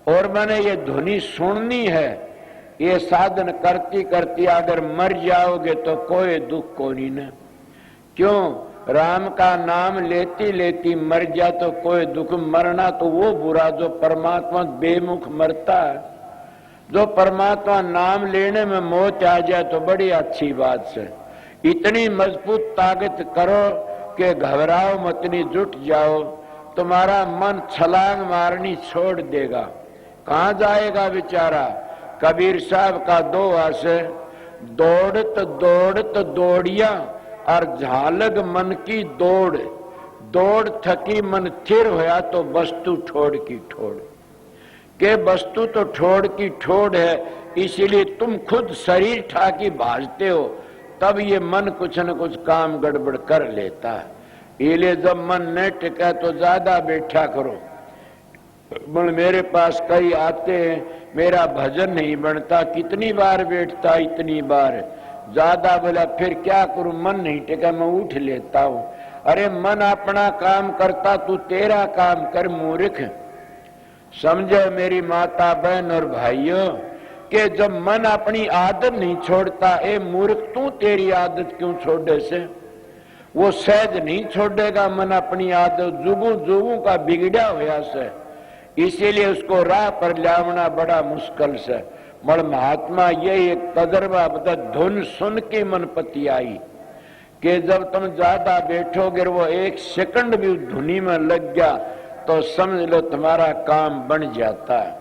और मैंने ये ध्वनि सुननी है। ये साधन करती करती अगर मर जाओगे तो कोई दुख को नहीं न। क्यों? राम का नाम लेती लेती मर जा तो कोई दुख। मरना तो वो बुरा जो परमात्मा बेमुख मरता है, जो परमात्मा नाम लेने में मौत आ जाए तो बड़ी अच्छी बात से। इतनी मजबूत ताकत करो कि घबराओ मत, नहीं जुट जाओ, तुम्हारा मन छलांग मारनी छोड़ देगा। कहाँ जाएगा बेचारा? कबीर साहब का दो आसे, दौड़त दौड़त दौड़िया और झालग मन की दौड़, दौड़ थकी मन थिर होया तो वस्तु ठोड़ की ठोड़। के वस्तु तो ठोड़ की ठोड़ है, इसीलिए तुम खुद शरीर ठाकी भाजते हो, तब ये मन कुछ न कुछ काम गड़बड़ कर लेता है। इसलिए जब मन न टिका तो ज्यादा बैठा करो। मेरे पास कई आते हैं, मेरा भजन नहीं बनता, कितनी बार बैठता, इतनी बार ज्यादा बोला, फिर क्या करूं, मन नहीं टिका, मैं उठ लेता हूं। अरे मन अपना काम करता, तू तेरा काम कर मूर्ख। समझो मेरी माता बहन और भाइयों कि जब मन अपनी आदत नहीं छोड़ता, ए मूर्ख तू तेरी आदत क्यों छोड़े से? वो सहज नहीं छोड़ेगा मन अपनी आदत, जुगू जुगू का बिगड़ा हुआ से। इसीलिए उसको राह पर लावना बड़ा मुश्किल से। मगर महात्मा ये एक तजर्बा बता, धुन सुन के मन पति आई कि जब तुम ज्यादा बैठोगे वो एक सेकंड भी धुनी में लग गया तो समझ लो तुम्हारा काम बन जाता है।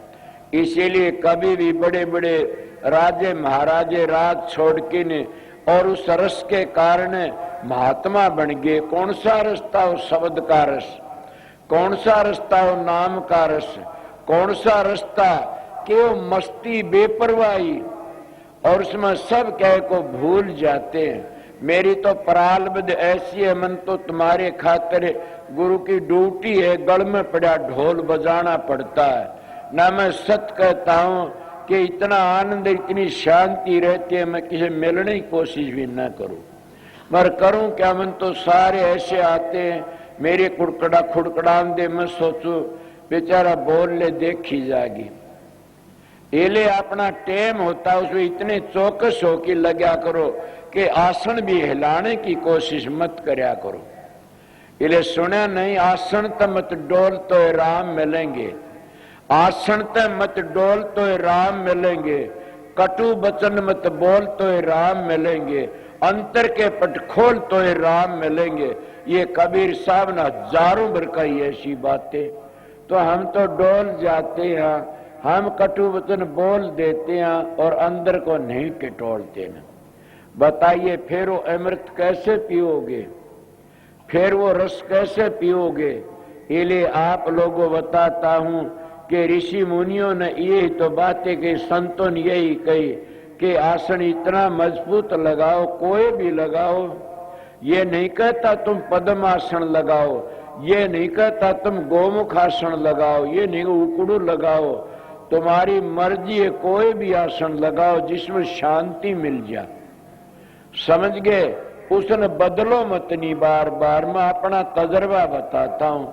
इसीलिए कभी भी बड़े बड़े राजे महाराजे राज छोड़ के ने और उस रस के कारण महात्मा बन गए। कौन सा रास्ता हो शब्द का रस, कौन सा रास्ता हो नाम का रस, कौन सा रास्ता कि वो मस्ती बेपरवाही और उसमें सब कह को भूल जाते हैं। मेरी तो प्रारब्ध ऐसी है, मन तो तुम्हारे खातिर गुरु की ड्यूटी है, गल में पड़ा ढोल बजाना पड़ता है ना। मैं सच कहता हूं कि इतना आनंद इतनी शांति रहती है, मैं किसी मिलने की कोशिश भी न करूं, मगर करूं क्या। मन तो सारे ऐसे आते हैं मेरे खुड़कड़ान दे, मैं सोचू बेचारा बोल ले देखी जाएगी। एले अपना टेम होता है उसमें इतने चौकस हो कि लगा करो कि आसन भी हिलाने की कोशिश मत करया करो। इले सुना नहीं, आसन त मत डोल तो राम मिलेंगे, आसन त मत डोल तो राम मिलेंगे, कटु वचन मत बोल तो राम मिलेंगे, अंतर के पट खोल तो राम मिलेंगे। ये कबीर साहब ने हजारों बार कही ऐसी बातें, तो हम तो डोल जाते हैं, हम कटु वचन बोल देते हैं और अंदर को नहीं टिटोलते ना। बताइए फिर वो अमृत कैसे पियोगे, फिर वो रस कैसे पियोगे। इसलिए आप लोगों बताता हूं कि ऋषि मुनियों ने यही तो बातें कही, संतों ने यही कही कि आसन इतना मजबूत लगाओ, कोई भी लगाओ। ये नहीं कहता तुम पद्मासन लगाओ, ये नहीं कहता तुम गोमुख आसन लगाओ, ये नहीं उकड़ू लगाओ, तुम्हारी मर्जी है, कोई भी आसन लगाओ जिसमें शांति मिल जाए। समझ गए, उसने बदलो मत नहीं बार बार। मैं अपना तजर्बा बताता हूं,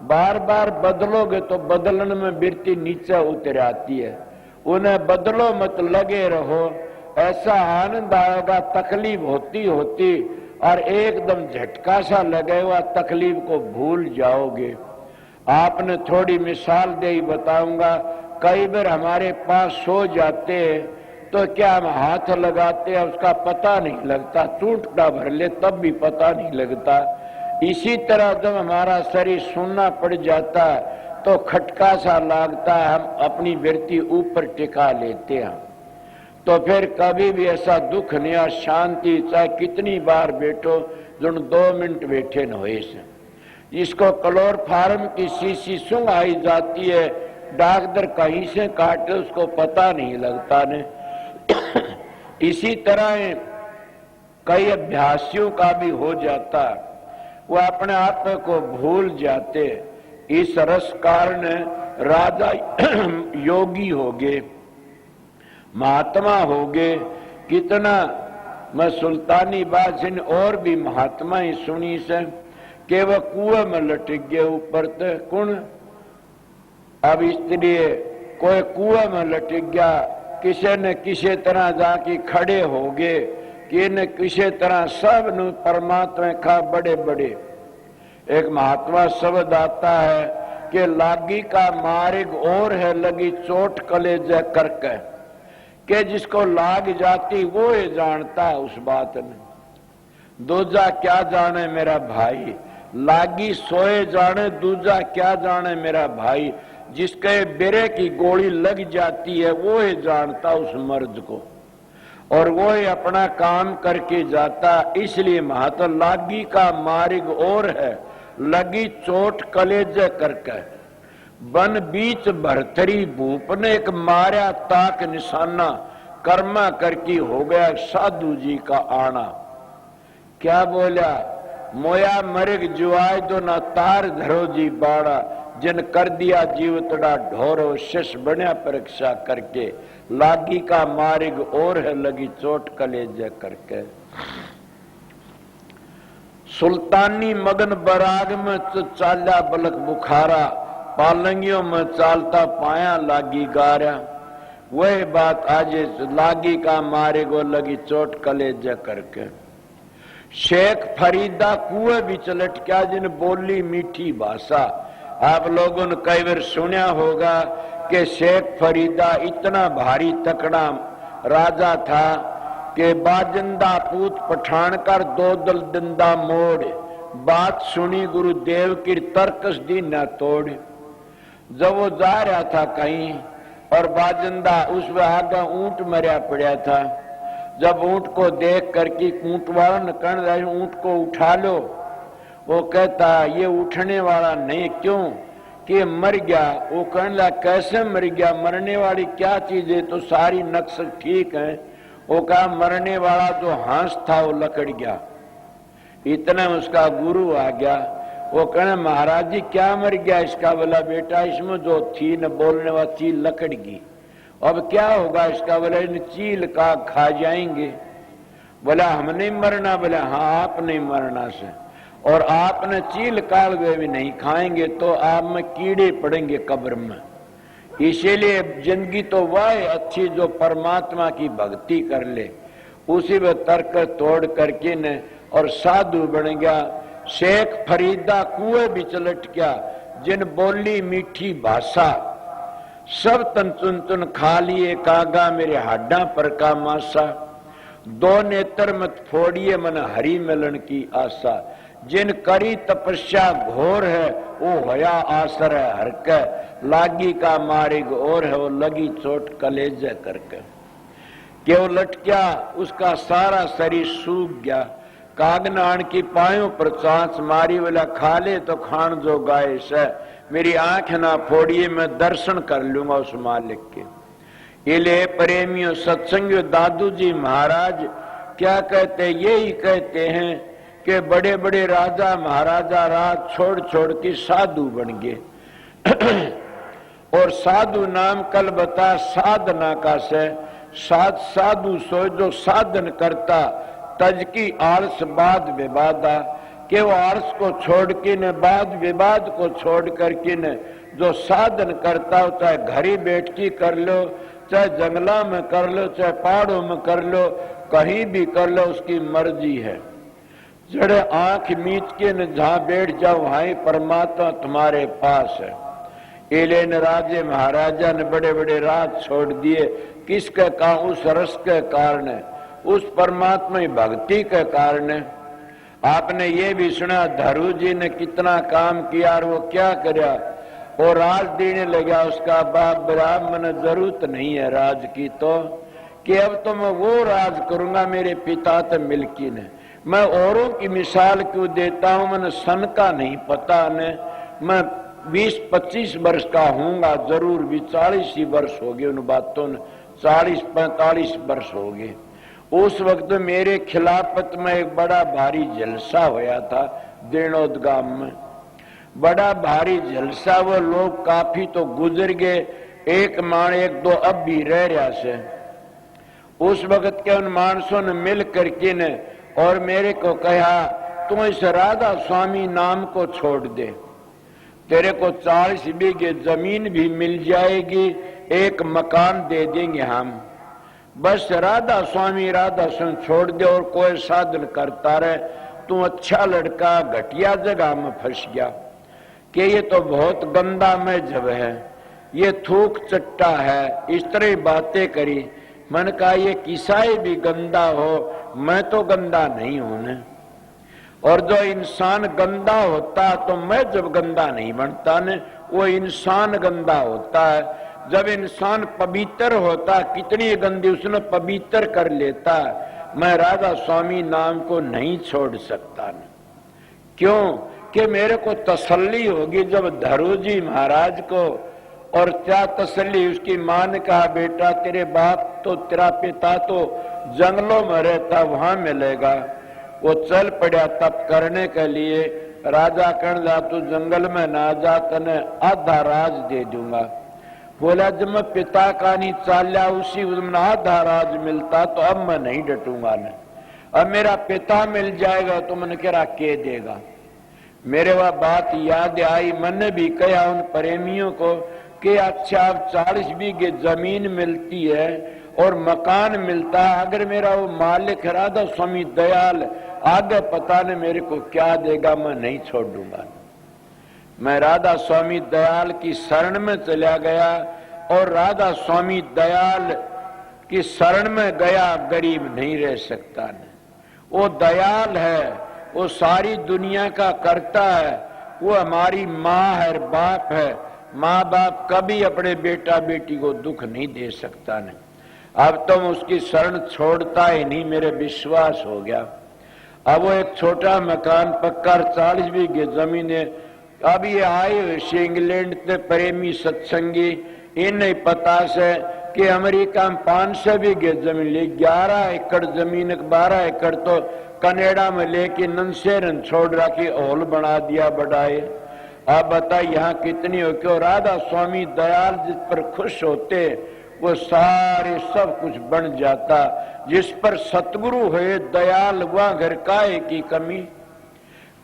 बार बार बदलोगे तो बदलने में बिरती नीचे उतर आती है। उन्हें बदलो मत, लगे रहो, ऐसा आनंद आएगा। तकलीफ होती होती और एकदम झटका सा लगे हुआ तकलीफ को भूल जाओगे। आपने थोड़ी मिसाल दे ही बताऊंगा। कई बार हमारे पास सो जाते हैं तो क्या हम हाथ लगाते हैं उसका पता नहीं लगता, टूटता भर ले तब भी पता नहीं लगता। इसी तरह जब हमारा शरीर सुनना पड़ जाता है तो खटका सा लगता है, हम अपनी वृत्ति ऊपर टिका लेते हैं। तो फिर कभी भी ऐसा दुख नहीं और शांति, चाहे कितनी बार बैठो, जो 2 मिनट बैठे न होए से। इसको क्लोरोफार्म की शीशी सूंघ आई जाती है, डॉक्टर कहीं से काटे उसको पता नहीं लगता ने। इसी तरह कई अभ्यासियों का भी हो जाता, वो अपने आप को भूल जाते। इस रस कारण राजा योगी हो गए, महात्मा हो गए। कितना मैं सुल्तानी बादशाह और भी महात्मा ही सुनी से कि वह कुएं में लटक गए ऊपर तक। कौन अब इसलिए कोई कुएं में लटक गया, किसी न किसी तरह जाके खड़े हो गए, कि न किसी तरह सब न परमात्मा का बड़े बड़े। एक महात्मा शब्द आता है कि लागी का मार्ग और है, लगी चोट कलेजे करके। कि जिसको लाग जाती वो ही जानता है उस बात में, दूजा क्या जाने मेरा भाई। लागी सोए जाने, दूजा क्या जाने मेरा भाई। जिसके बेरे की गोली लग जाती है वो ही जानता उस मर्द को, और वो ही अपना काम करके जाता। इसलिए महात्मा लागी का मार्ग और है, लगी चोट कलेजे करके। बन बीच भरथरी भूप ने एक मारा ताक निशाना, कर्मा करकी हो गया साधु जी का आना। क्या बोला, मोया मरिग जुआय दो ना तार धरो जी बाड़ा, जिन कर दिया जीवतड़ा ढोरो शिष बन्या परीक्षा करके। लागी का मार्ग और है, लगी चोट कलेजे करके। सुल्तानी मगन बराग में चाल्या बलक बुखारा, पालंगियों में चालता पाया लागी गारा। वही बात आज लागी का मार्ग और लगी चोट कलेजे करके। शेख फरीदा कुएं भी चलट क्या, जिन बोली मीठी भाषा। आप लोगों ने कई बार सुना होगा कि शेख फरीदा इतना भारी तकड़ा राजा था कि बाजिंदा पूत पठान कर दो दल दिंदा मोड़, बात सुनी गुरुदेव की तर्कस दी न तोड़। जब वो जा रहा था कहीं और बाजिंदा उस आगे ऊंट मरिया पड़ा था, जब ऊंट को देख करके ऊंट वाला न कहने ऊंट को उठा लो, वो कहता ये उठने वाला नहीं, क्यों कि मर गया। वो कहने लगा कैसे मर गया, मरने वाली क्या चीज है, तो सारी नक्श ठीक है। वो कहा मरने वाला जो हंस था वो लकड़ गया। इतना उसका गुरु आ गया, वो कहने महाराज जी क्या मर गया इसका, बोला बेटा इसमें जो थी न बोलने वाली चीज लकड़ गई, अब क्या होगा इसका, बोला इन चील का खा जाएंगे। बोला हम नहीं मरना, बोला हाँ आप नहीं मरना से, और आपने चील काल वे भी नहीं खाएंगे तो आप में कीड़े पड़ेंगे कब्र में। इसीलिए जिंदगी तो वह अच्छी जो परमात्मा की भक्ति कर ले, उसी में तर्क तोड़ करके न और साधु बन गया। शेख फरीदा कुएं भी चलट गया, जिन बोली मीठी भाषा, सब तन चुन चुन खा लिए कागा मेरे हाडा पर का मासा। दो नेत्र मत फोड़िए मन हरि मिलन की आशा, जिन करी तपस्या घोर है वो होया आसर है हर के, लागी का मार्ग और है वो लगी चोट कलेजे करके। कि वो लटक्या उसका सारा शरीर सूख गया, कागनान की पायों पर चांच मारी, वाला खा ले तो खान जो गाय से, मेरी आंख ना फोड़िए मैं दर्शन कर लूंगा उस मालिक के। इले प्रेमियों सत्संगियों दादू जी महाराज क्या कहते, यही कहते हैं कि बड़े बड़े राजा महाराजा राज छोड़ छोड़ के साधु बन गए। और साधु नाम कल बता साधना का से, साधु सो जो साधन करता तज की आलस बाद विवादा, कि वो आलस को छोड़ के न बाद विवाद को छोड़ करके न जो साधन करता हो, चाहे घर ही बैठ के कर लो, चाहे जंगला में कर लो, चाहे पहाड़ों में कर लो, कहीं भी कर लो, उसकी मर्जी है। जड़े आंख मीच के न जहां बैठ जाओ वहां परमात्मा तुम्हारे पास है। इले न राजे महाराजा ने बड़े बड़े राज छोड़ दिए, किसके का उस रस के कारण, उस परमात्मा की भक्ति के कारण। आपने ये भी सुना धरू जी ने कितना काम किया और वो क्या करया, वो राज देने लगा उसका बाप ब्राह्मण, जरूरत नहीं है राज की तो, कि अब तो मैं वो राज करूंगा मेरे पिता तो मिल्की ने। मैं औरों की मिसाल क्यों देता हूं, मैंने सन का नहीं पता ने, मैं 20-25 वर्ष का हूंगा जरूर, भी 40 ही वर्ष हो गए उन बातों ने, 40-45 वर्ष हो गए। उस वक्त मेरे खिलाफत में एक बड़ा भारी जलसा होया था देनौद गांव में, बड़ा भारी जलसा। वो लोग काफी तो गुजर गए, एक मान एक दो अब भी रह रहा से। उस वक्त के उन मानसों ने मिल करके ने और मेरे को कहा तू इस राधा स्वामी नाम को छोड़ दे, तेरे को 40 बीघे जमीन भी मिल जाएगी, एक मकान दे देंगे हम, बस राधा स्वामी छोड़ दे और कोई साधन करता रहे। तू अच्छा लड़का घटिया जगह में फंस गया, कि ये तो बहुत गंदा मजहब है, ये थूक चट्टा है, इस तरह बातें करी। मन कहा ये किसाई भी गंदा हो, मैं तो गंदा नहीं हूं न। और जो इंसान गंदा होता तो मैं जब गंदा नहीं बनता न, वो इंसान गंदा होता है। जब इंसान पवित्र होता, कितनी गंदी उसने पवित्र कर लेता। मैं राधा स्वामी नाम को नहीं छोड़ सकता न, क्यों कि मेरे को तसल्ली होगी जब धरू जी महाराज को। और क्या तसल्ली, उसकी मां ने कहा बेटा तेरे बाप तो तेरा पिता तो जंगलों में रहता, वहां मिलेगा। वो चल पड़ा तप करने के लिए। राजा कहने लगा तू जंगल में ना जा, तने आधा राज दे दूंगा। बोला जब मैं पिता का नहीं चाल्या उसी में आधा राज मिलता तो अब मैं नहीं डटूंगा न, अब मेरा पिता मिल जाएगा तो मैंने कह के देगा। मेरे वह बात याद आई, मैंने भी कहा उन प्रेमियों को कि अच्छा अब 40 बीघे जमीन मिलती है और मकान मिलता है, अगर मेरा वो मालिक राधा स्वामी दयाल आगे पता नहीं मेरे को क्या देगा, मैं नहीं छोड़ दूंगा। मैं राधा स्वामी दयाल की शरण में चला गया और राधा स्वामी दयाल कि शरण में गया गरीब नहीं रह सकता न। वो दयाल है, वो सारी दुनिया का करता है, वो हमारी माँ है, बाप है। माँ बाप कभी अपने बेटा बेटी को दुख नहीं दे सकता न। अब तो उसकी शरण छोड़ता ही नहीं, मेरे विश्वास हो गया। अब वो एक छोटा मकान पक्का 40 बीघे जमीन है। अब ये आए हुए इंग्लैंड से प्रेमी सत्संगी, इन नहीं पता से कि अमेरिका में 500 बीघे जमीन ली, 11 एकड़ जमीन, 12 एकड़ तो कनाडा में लेके नंसेरन छोड़ रखी, हॉल बना दिया बढ़ाए। आप बताइए यहाँ कितनी हो क्यों। राधा स्वामी दयाल जिस पर खुश होते वो सारे सब कुछ बन जाता। जिस पर सतगुरु है दयाल वह घर काहे की कमी।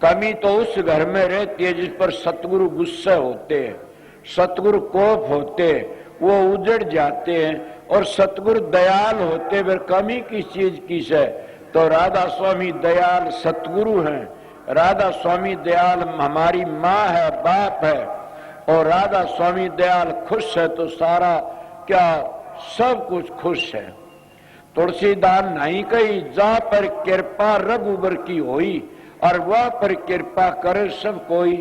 कमी तो उस घर में रहती है जिस पर सतगुरु गुस्से होते हैं, सतगुरु कोप होते, वो उजड़ जाते हैं। और सतगुरु दयाल होते फिर कमी किस चीज की है। तो राधा स्वामी दयाल सतगुरु हैं। राधा स्वामी दयाल हमारी माँ है, बाप है। और राधा स्वामी दयाल खुश है तो सारा क्या सब कुछ खुश है। तुलसीदास नहीं कही जा पर कृपा रघुबर की होई, और वह पर कृपा करे सब कोई।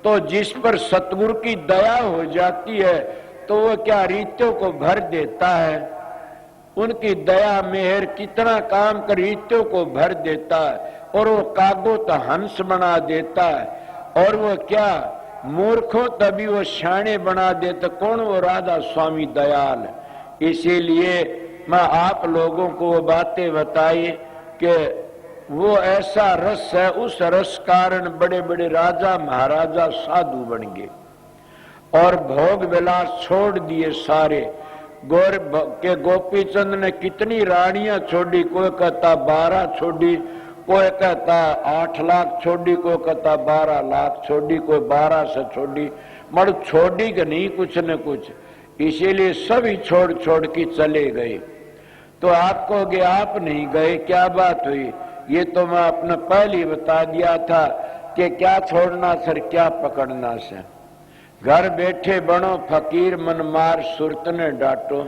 तो जिस पर सतगुरु की दया हो जाती है तो वह क्या रीतों को भर देता है। उनकी दया मेहर कितना काम कर रीतों को भर देता है। और वो कागो तो हंस बना देता है। और वो क्या मूर्खों तभी वो शाणे बना देता। कौन वो राधा स्वामी दयाल। इसीलिए मैं आप लोगों को वो बातें बताई कि वो ऐसा रस है, उस रस कारण बड़े बड़े राजा महाराजा साधु बन गए और भोग विलास छोड़ दिए सारे। गौर के गोपी चंद ने कितनी रानियां छोड़ी, कोई कहता 12 छोड़ी, कोई कहता 8 लाख छोड़ी, कोई कहता 12 लाख छोड़ी, कोई 12 से छोड़ी, मगर छोड़ी कि नहीं कुछ न कुछ। इसीलिए सभी छोड़ छोड़ के चले गए। तो आप कहोगे आप नहीं गए, क्या बात हुई। ये तो मैं अपने पहले ही बता दिया था कि क्या छोड़ना सर क्या पकड़ना सर। घर बैठे बनो फकीर मन मार सुरत ने डांटो।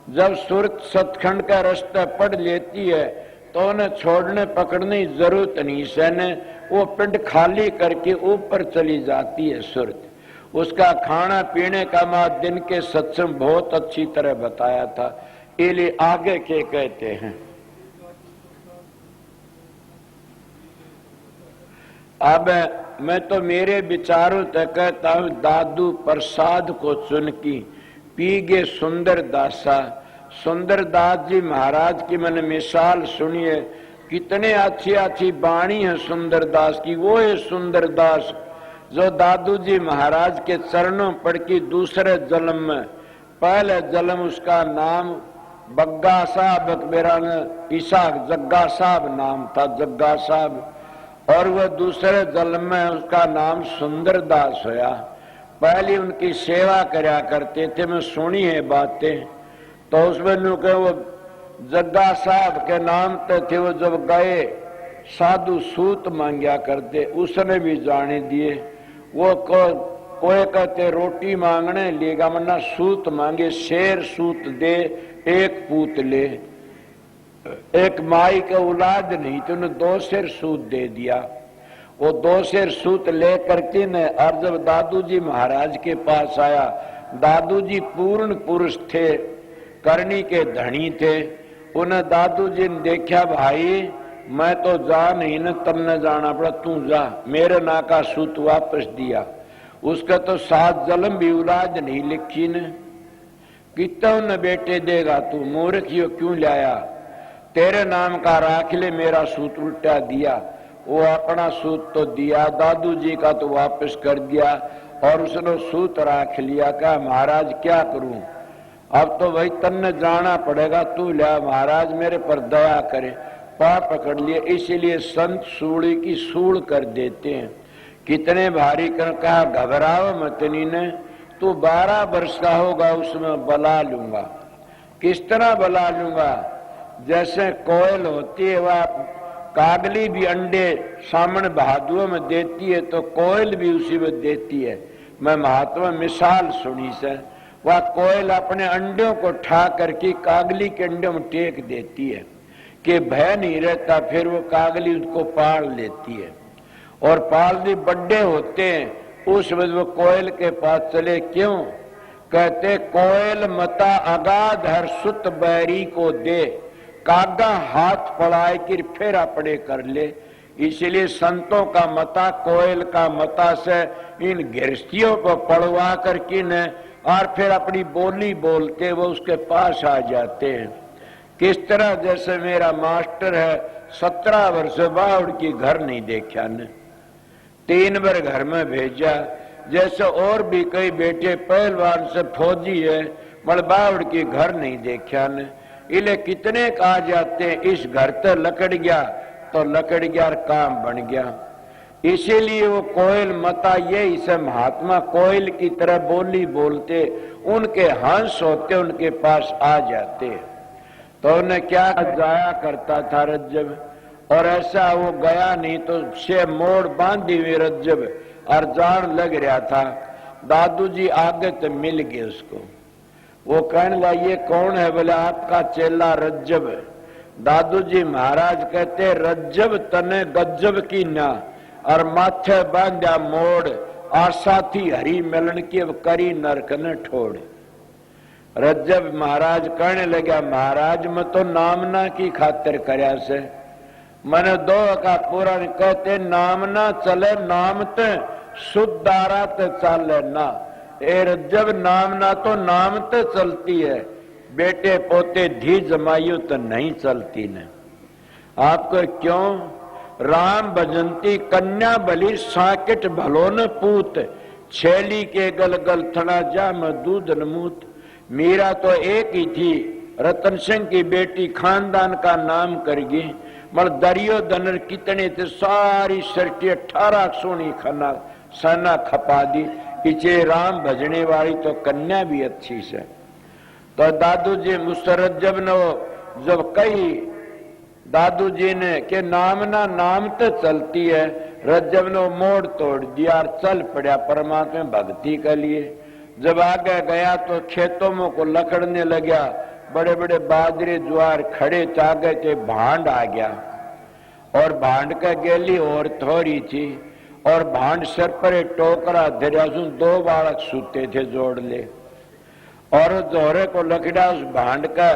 जब सुरत सतखंड का रास्ता पढ़ लेती है तो उन्हें छोड़ने पकड़ने की जरूरत नहीं सहने। वो पिंड खाली करके ऊपर चली जाती है सुरत। उसका खाना पीने का मैं दिन के सत्संग बहुत अच्छी तरह बताया था। इसलिए आगे के कहते हैं। अब मैं तो मेरे विचारों तक कहता हूं दादू प्रसाद को चुन की पीगे सुंदर दासा। सुंदर दास जी महाराज की मैंने मिसाल सुनी है। कितने अच्छी अच्छी बाणी है सुंदर दास की। वो है सुंदर दास जो दादू जी महाराज के चरणों पड़ की दूसरे जन्म में, पहले जन्म उसका नाम बग्गा साहब, मेरा इसाक जग्गा साहब नाम था, जग्गा साहब। और वह दूसरे जन्म में उसका नाम सुंदर दास होया। पहले उनकी सेवा करया करते थे, मैं सुनी है बातें। तो उसमें वो जग्गा साहब के नाम तो थे। वो जब गए साधु सूत मांगया करते, उसने भी जाने दिए। वो कोई कहते रोटी मांगने लेगा, मना सूत मांगे, शेर सूत दे एक पूत ले। एक माई का औलाद नहीं तो उन्हें 2 शेर सूत दे दिया। वो 2 शेर सूत ले करके ने, और जब दादू जी महाराज के पास आया, दादू जी पूर्ण पुरुष थे, करनी के धनी थे। उन्हें दादू जी ने देखा, भाई मैं तो जा नहीं न, तुमने जाना पड़ा, तू जा। मेरे ना का सूत वापस दिया। उसका तो 7 जन्म भी औलाद नहीं लिखी ने। कितना न बेटे देगा तू, मूर्ख यो क्यों लाया। तेरे नाम का राख ले, मेरा सूत उल्टा दिया। वो अपना सूत तो दिया, दादू जी का तो वापस कर दिया। और उसने सूत राख लिया। कहा महाराज क्या करूं, अब तो भाई तन्ने जाना पड़ेगा, तू लिया, महाराज मेरे पर दया करे। पाप पकड़ लिए। इसीलिए संत सूली की सूल कर देते हैं। कितने भारी कर कहा घबराओ मतनी ने, तू 12 वर्ष का होगा उसमें बला लूंगा। किस तरह बला लूंगा। जैसे कोयल होती है, वह कागली भी अंडे सामने बहादुओं में देती है तो कोयल भी उसी में देती है। मैं महात्मा मिसाल सुनी से। वह कोयल अपने अंडों को ठा करके कागली के अंडों में टेक देती है कि भय नहीं रहता, फिर वो कागली उसको पाल लेती है और पालती बड़े होते हैं। उस वक्त वो कोयल के पास चले, क्यों? कहते कोयल मता अगाध हर सुत बैरी को दे, कागा हाथ पड़ाए कि फिर अपने कर ले। इसलिए संतों का मता कोयल का मता से इन गृहस्थियों को पढ़वा करके न और फिर अपनी बोली बोलते वो उसके पास आ जाते हैं। किस तरह? जैसे मेरा मास्टर है, 17 वर्ष बावड़ की घर नहीं देखा ने, 3 बार घर में भेजा। जैसे और भी कई बेटे पहलवान से फौजी है, मगर बावड़ की घर नहीं देखा ने। इले कितने कहा जाते हैं इस घर तो लकड़ गया तो लकड़ गया और काम बन गया। इसीलिए वो कोयल मता ये इसे महात्मा कोयल की तरह बोली बोलते, उनके हंस होते उनके पास आ जाते। तो उन्हें क्या जाया करता था रज्जब, और ऐसा वो गया नहीं तो से मोड़ बांधी हुई रज्जब और जान लग रहा था। दादू जी आगे तो मिल गए उसको। वो कहने लगा ये कौन है? बोले आपका चेला रज्जब। दादू जी महाराज कहते रज्जब तने गज्जब की ना, और माथे बांधा मोड़ आशा थी हरी मिलन की, अब करी नरक न ठोड़। रज्जब महाराज कहने लगा महाराज मैं तो नामना की खातिर करया से, मैंने 2 का पुराण कहते नाम ना चले नाम ते शुद्धारा ते चले ना। ए रज्जब नाम ना तो नाम ते चलती है, बेटे पोते धी जमायु तो नहीं चलती ने। आपको क्यों? राम भजंती कन्या बलि साकिट भलो न पूत, छेली के गल गल थना जा में दूध न मूत। मीरा तो एक ही थी, रतन सिंह की बेटी, खानदान का नाम करगी, मगर दरियो दनर कितने थे, सारी सरटी 18 सोनी खाना सना खपा दी। पीछे राम भजने वाली तो कन्या भी अच्छी से। तो दादू जी मुसरत जब कही दादू जी ने कि नाम ना नाम तो चलती है, रज्जब ने मोड़ तोड़ दिया और चल पड़ा परमात्मा भक्ति के लिए। जब आगे गया तो खेतों में को लकड़ने लगा, बड़े बड़े बाजरे ज्वार खड़े चागे के भांड आ गया, और भांड का गेली और थोड़ी थी, और भांड सर पर टोकरा धरा, 2 बालक सूते थे जोड़ ले, और जोरे को लकड़ा उस भांड का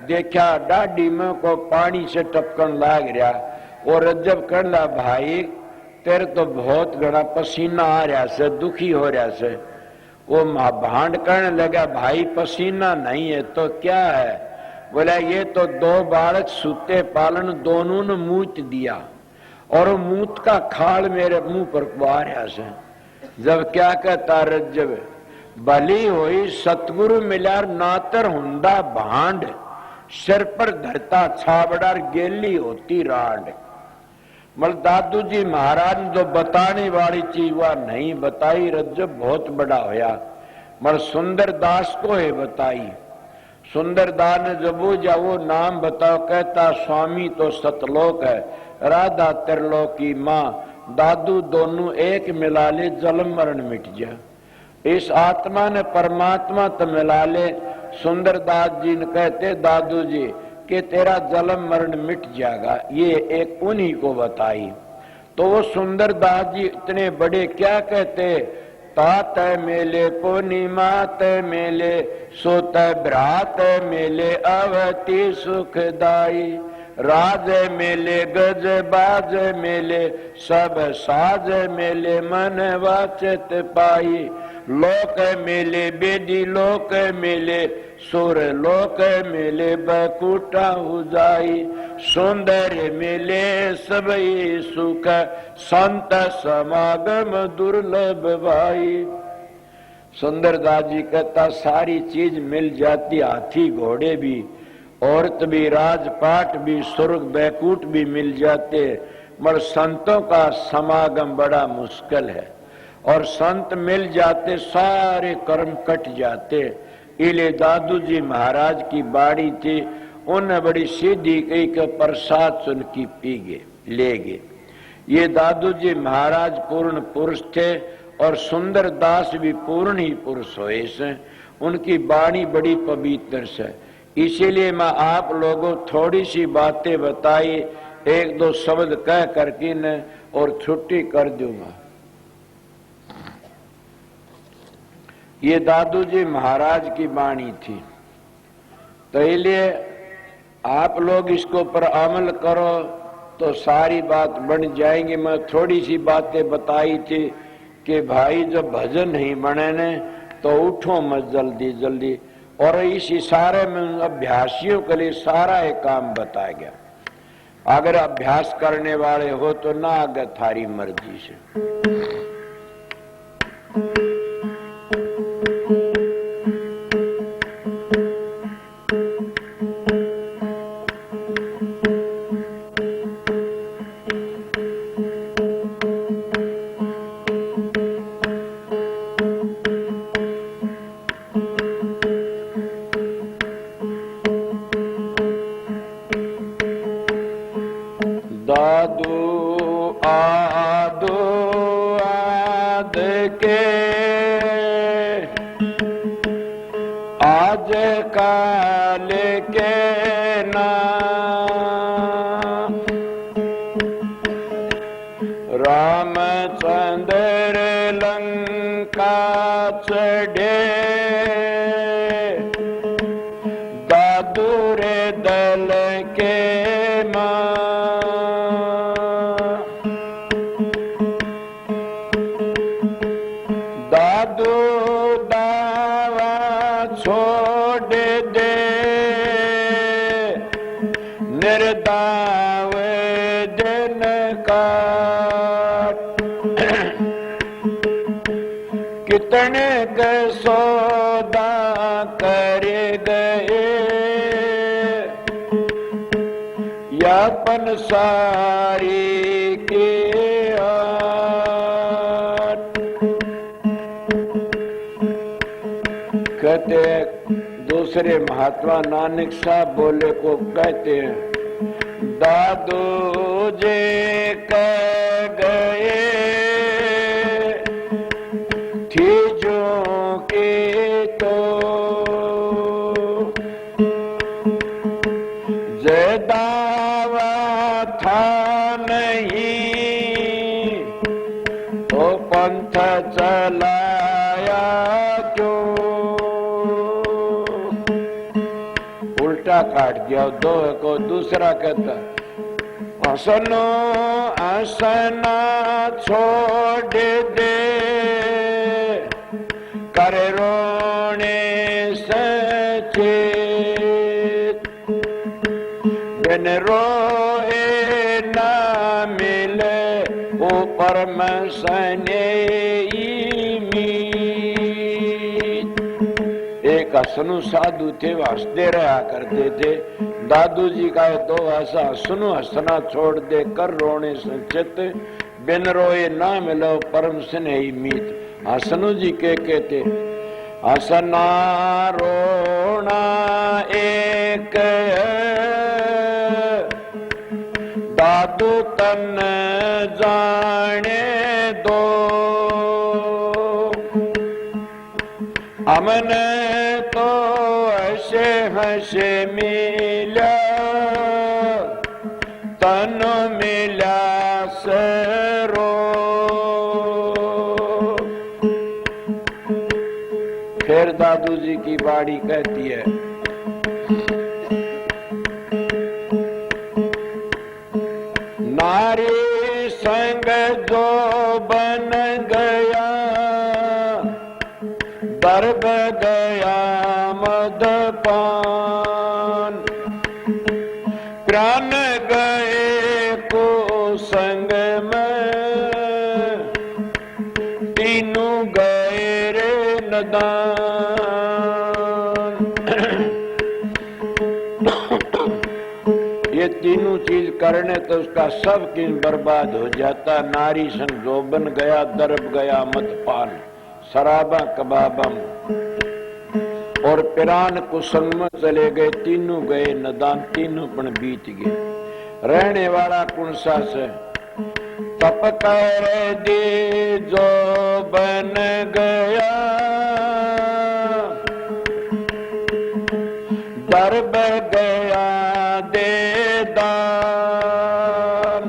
देखा डाडी में को पानी से टपकन लाग रहा। और रज्जब कहला भाई तेरे तो बहुत घना पसीना आ रहा से, दुखी हो रहा से। वो भांड कहने लगा भाई पसीना नहीं है तो क्या है? बोला ये तो 2 बालक सूते पालन दोनों ने मूत दिया, और वो मूत का खाल मेरे मुंह पर आ रहा से। जब क्या कहता रज्जब, भली होई सतगुरु मिलार नातर हुंदा भांड, सिर पर धरता छाबड़ार गेली होती रांड। मल दादू जी महाराज ने जो बताने वाली चीज वह नहीं बताई, रज्जब बहुत बड़ा होया। मल सुंदर दास को है बताई। सुंदर दास ने जब वो नाम बताओ, कहता स्वामी तो सतलोक है, राधा त्रिलोक की माँ, दादू दोनों एक मिला ले, जन्म मरण मिट जा। इस आत्मा ने परमात्मा तो मिला ले। सुंदरदास जी ने कहते दादू जी कि तेरा जन्म मरण मिट जाएगा, ये एक उन्हीं को बताई। तो वो सुंदरदास जी इतने बड़े क्या कहते, तात मेले पूर्णिमा तय मेले, सोत भ्रात मेले अवति सुखदाई, राज मेले गज बाज मेले, सब साज मेले मन वाचत पाई, लोक मेले बेदी लोक मेले, सुर लोक मेले बकुटा उजाई, सुंदर मेले सबई सुख, संत समागम दुर्लभ भाई। सुंदरदास जी कहता सारी चीज मिल जाती, हाथी घोड़े भी, औरत भी, राजपाट भी, स्वर्ग बैकुट भी मिल जाते, मगर संतों का समागम बड़ा मुश्किल है। और संत मिल जाते सारे कर्म कट जाते। इले दादू जी महाराज की बाड़ी थी, उन्हें बड़ी सीधी कही के प्रसाद सुन की पी गए ले गए। ये दादू जी महाराज पूर्ण पुरुष थे, और सुंदर दास भी पूर्ण ही पुरुष हुए से। उनकी वाणी बड़ी पवित्र है। इसीलिए मैं आप लोगों थोड़ी सी बातें बताई, एक दो शब्द कह करके न और छुट्टी कर दूंगा। ये दादू जी महाराज की वाणी थी, तो इसलिए आप लोग इसको पर अमल करो तो सारी बात बन जाएंगी। मैं थोड़ी सी बातें बताई थी कि भाई जब भजन नहीं बने ने तो उठो मत जल्दी जल्दी, और इस इशारे में अभ्यासियों के लिए सारा एक काम बताया गया। अगर अभ्यास करने वाले हो तो ना आगे थारी मर्जी से। दादू आदो आद के आज काल के ना रामचंद्र लंका चढ़े दादू रे दल के दादू दावा छोड़ दे निर्दाव दिन का कितने के सौदा कर गए यापन सारी के कहते दूसरे महात्मा नानक साहब बोले को कहते हैं दादू जी कह गए थी जो के तो दावा था नहीं तो पंथ चलाया क्यों, उल्टा काट दिया। दो को दूसरा कहता हसनो हसना छोड़ दे कर रोने सचे बिन रोए ना मिले ऊपर में सने एक हसनु साधु थे, हंसते रहा करते थे। दादू जी का तो ऐसा हसनु हंसना छोड़ दे कर रोने से चित बिन रोए ना मिलो परम स्नेही मीत। हसनु जी के कहते हसना रोना एक दादू तन जाने दो हमने तो ऐसे हंसे मिला तन मिला सरो। फिर दादू जी की बाड़ी कहती है नारी संग जो बन गया दर्द गया मदपान प्राण गए को संग में तीनों गए रे नदान। ये तीनों चीज करने तो उसका सब किन बर्बाद हो जाता। नारी संग जो बन गया दर्ब गया मदपान शराबा कबाबम और पिरान कुसंग में चले गए तीनों गए नदान तीनों पण बीत गए। रहने वाला कौन सा से तप कर दे जो बन गया दर बह गया दे दान,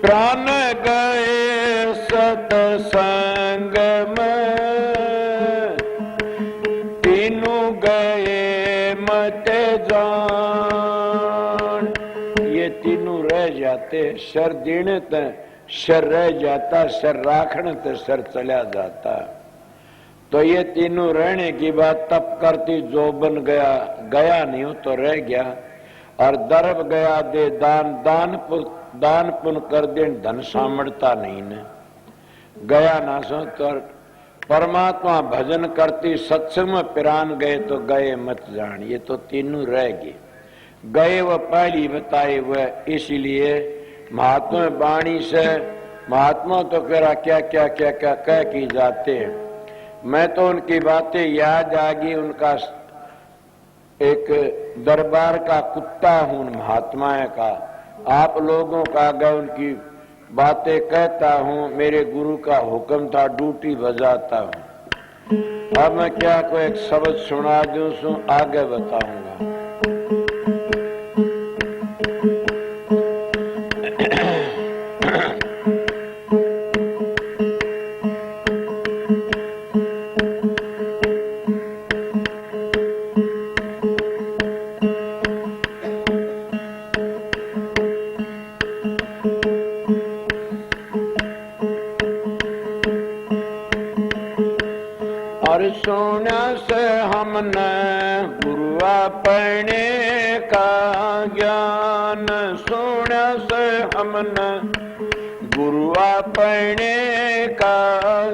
प्राण गए सतसंग में, तीनों गए मत जान। ये तीनों रह जाते, सर देने त सर रह जाता, सर राखने त सर चला जाता। तो ये तीनों रहने की बात तब करती जो बन गया, गया नहीं हो तो रह गया। और दरब गया दे दान, दान पुण्य कर दे धन सामर्थता नहीं ने, गया ना सो तो परमात्मा भजन करती सत्संग में पिरान गए तो गए मत जान। ये तो तीनों रह गए, गए वह पहली बताए वह। इसलिए महात्मा वाणी से महात्मा तो कह क्या क्या क्या क्या कह की जाते हैं। मैं तो उनकी बातें याद आ गई, उनका एक दरबार का कुत्ता हूं महात्माएं का, आप लोगों का अगर उनकी बातें कहता हूं, मेरे गुरु का हुक्म था ड्यूटी बजाता हूं। अब मैं क्या कोई एक शब्द सुना दूं, आगे बताऊंगा। सोना से हमने गुरुआ पढ़ने का ज्ञान, सोना से हमने गुरुआ पढ़ने का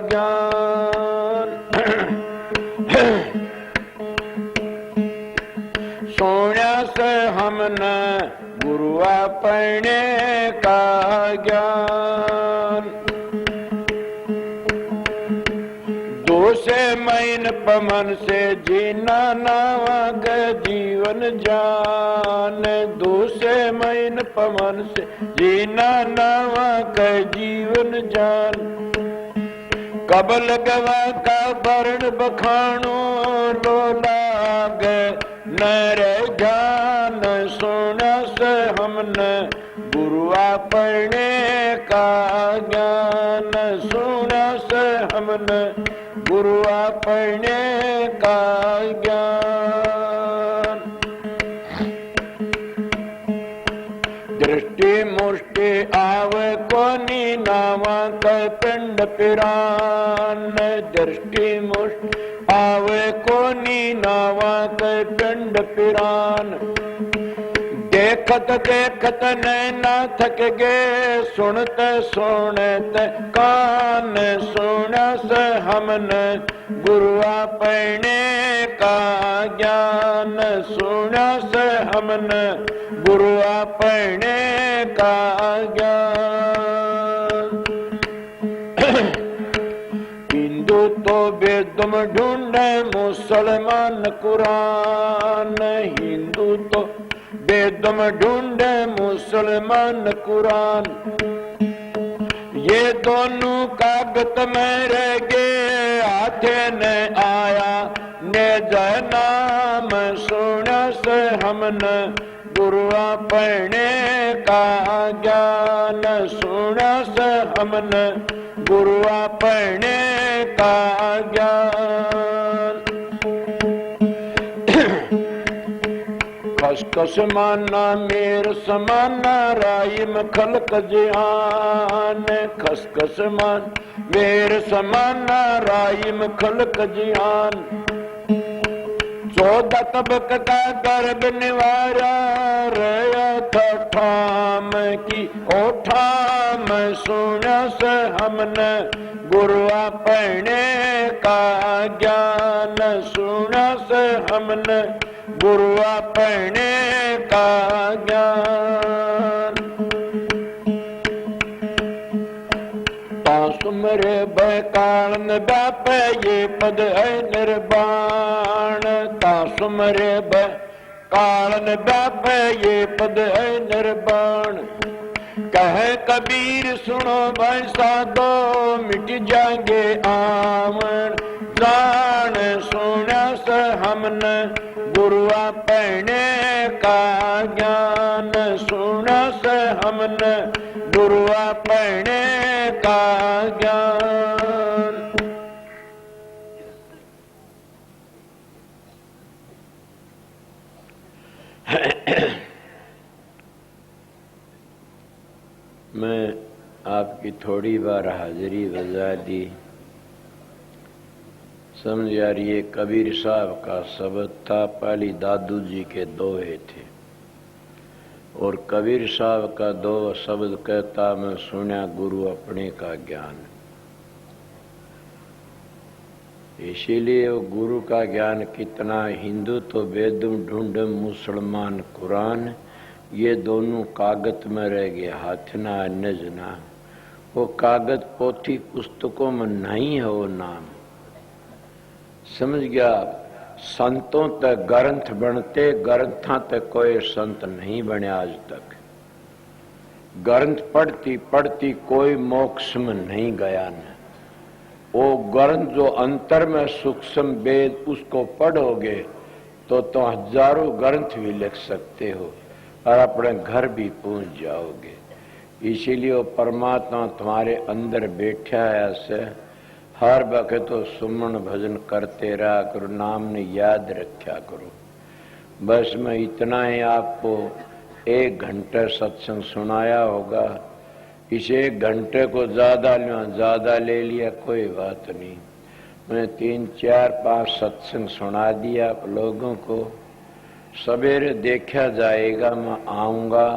ज्ञान, सोना से हमने गुरुआ पढ़ने का ज्ञान। से मैन पमन से जीना नावा के जीवन जान, दूसरे मैन पमन से जीना नावा के जीवन जान। कबल गवा का वर्ण बखानो लो लागे न रह ज्ञान, सोना से हमने गुरुआ पढ़ने का ज्ञान, सोना से हमने गुरुआ पढ़ने का ज्ञान। दृष्टि मुष्टि आवे कोनी नावा का पिंड पिरान, दृष्टि मुष्टि आवे कोनी नावा का पिंड पिरान। देखत देखत नैना थक गए, सुनते सुनते कान, सुना से हमने गुरुआ पढ़ने का ज्ञान, सुना से हमने गुरुआ पढ़ने का ज्ञान। हिंदू तो वेदम ढूंढे मुसलमान कुरान, हिंदू तो वेदम ढूंढे मुसलमान कुरान। ये दोनों कागज में रह गए, हाथे न आया ने जय नाम, सुना से हमने गुरुआ पढ़ने का ज्ञान, सुना से हमने गुरुआ पढ़ने का ज्ञान। खसखस माना मेर समाना राइम खलक जिहान, खसखस मान मेर समाना राइम खलक जिहान। 14 तबक का गर्भ निवारा रया था ठाम की ओठाम, सुना से हमने गुरुआ पढ़ने का ज्ञान, सुना से हमने गुरुआ पढ़ने का ज्ञान। तासुमरे बकालन बाप ये पद है निर्वाण, तासुमरे बकालन बाप ये पद है निर्वाण। कहे कबीर सुनो भाई साधो मिट जाएंगे आवन, जान सुना से हम हमने गुरुआ पहने का ज्ञान, सुना से हमने गुरुआ पहने का ज्ञान। मैं आपकी थोड़ी बार हाजिरी बजा दी। समझ यार, ये कबीर साहब का शब्द था, पहली दादू जी के दोहे थे और कबीर साहब का दो शब्द कहता, मैं सुना गुरु अपने का ज्ञान। इसीलिए वो गुरु का ज्ञान कितना, हिंदू तो वेदम ढूंढम, मुसलमान कुरान, ये दोनों कागज में रह गए, हाथ ना नजना। वो कागज पोथी पुस्तकों में नहीं है वो नाम। समझ गया? संतों तक ग्रंथ बनते, ग्रंथों तक कोई संत नहीं बने आज तक। ग्रंथ पढ़ती पढ़ती कोई मोक्ष में नहीं गया न। वो ग्रंथ जो अंतर में सूक्ष्म वेद, उसको पढ़ोगे तो हजारों ग्रंथ भी लिख सकते हो और अपने घर भी पहुंच जाओगे। इसीलिए वो परमात्मा तुम्हारे अंदर बैठा है। ऐसे हर वक्त तो सुमन भजन करते रहा करो, नाम ने याद रखा करो। बस मैं इतना ही आपको 1 घंटे सत्संग सुनाया होगा। इस 1 घंटे को ज्यादा ले लिया कोई बात नहीं। मैं 3, 4, 5 सत्संग सुना दिया आप लोगों को। सवेरे देखा जाएगा, मैं आऊंगा,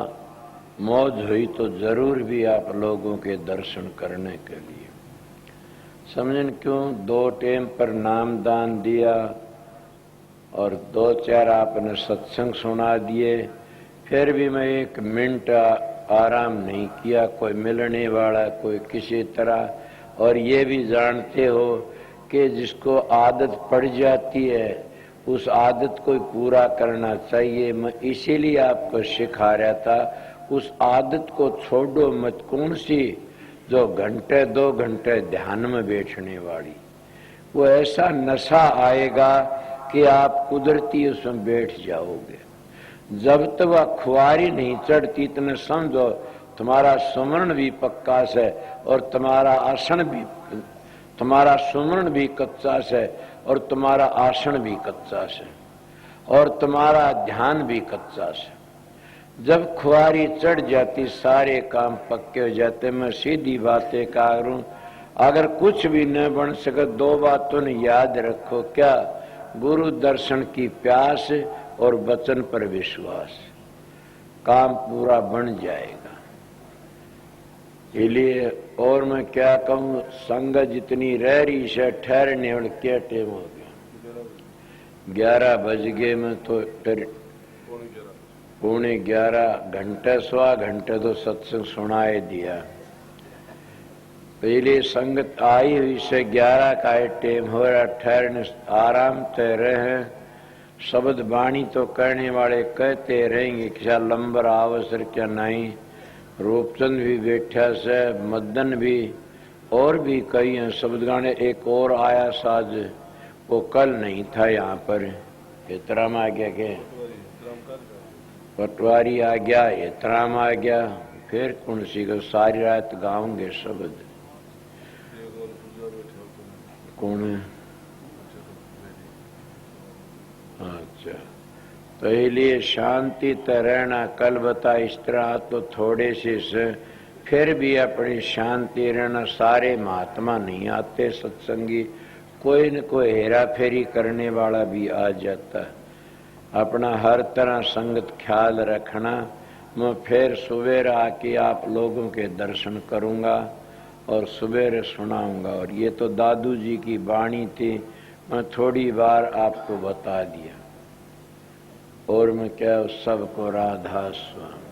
मौज हुई तो जरूर भी आप लोगों के दर्शन करने के लिए। समझन क्यों? 2 टाइम पर नाम दान दिया और 2-4 आपने सत्संग सुना दिए, फिर भी मैं 1 मिनट आराम नहीं किया। कोई मिलने वाला, कोई किसी तरह। और ये भी जानते हो कि जिसको आदत पड़ जाती है उस आदत को पूरा करना चाहिए। मैं इसीलिए आपको सिखा रहा था, उस आदत को छोड़ो मत। कौन सी? जो 1-2 घंटे ध्यान में बैठने वाली। वो ऐसा नशा आएगा कि आप कुदरती उसमें बैठ जाओगे। जब तक वह खुआरी नहीं चढ़ती इतने समझो तुम्हारा सुमरण भी पक्का से और तुम्हारा आसन भी, तुम्हारा सुमरण भी कच्चा से और तुम्हारा आसन भी कच्चा से और तुम्हारा ध्यान भी कच्चा से। जब खुआरी चढ़ जाती सारे काम पक्के हो जाते। मैं सीधी बातें करूं, अगर कुछ भी न बन सके 2 बातों ने याद रखो। क्या? गुरु दर्शन की प्यास और वचन पर विश्वास। काम पूरा बन जाएगा। इसलिए और मैं क्या कहूँ, संगत जितनी रह रही है ठहरने और क्या टाइम हो गया? 11 बज गए। मैं तो 11:15 घंटे, 1.25 घंटे तो सत्संग सुनाए दिया। पहले संगत आई हुई से 11 का टाइम हो रहा, ठहरने आराम से रहे। शब्द वाणी तो करने वाले कहते रहेंगे, क्या लंबर अवसर क्या नहीं। रूपचंद भी बैठा से, मदन भी, और भी कई हैं शब्द गाने। एक और आया साज, वो कल नहीं था यहाँ पर। एहतराम आ गया के पटवारी आ गया, एहतराम आ गया। फिर कौन सी को सारी रात गाऊंगे शब्द। कौन है? अच्छा, तो इसलिए शांति तो रहना। कल बता इस तरह तो थोड़े से फिर भी अपनी शांति रहना। सारे महात्मा नहीं आते सत्संगी, कोई न कोई हेरा फेरी करने वाला भी आ जाता है। अपना हर तरह संगत ख्याल रखना। मैं फिर सवेरे आके आप लोगों के दर्शन करूंगा और सवेरे सुनाऊंगा। और ये तो दादू जी की वाणी थी, मैं थोड़ी बार आपको बता दिया। और मैं क्या सबको राधा स्वामी।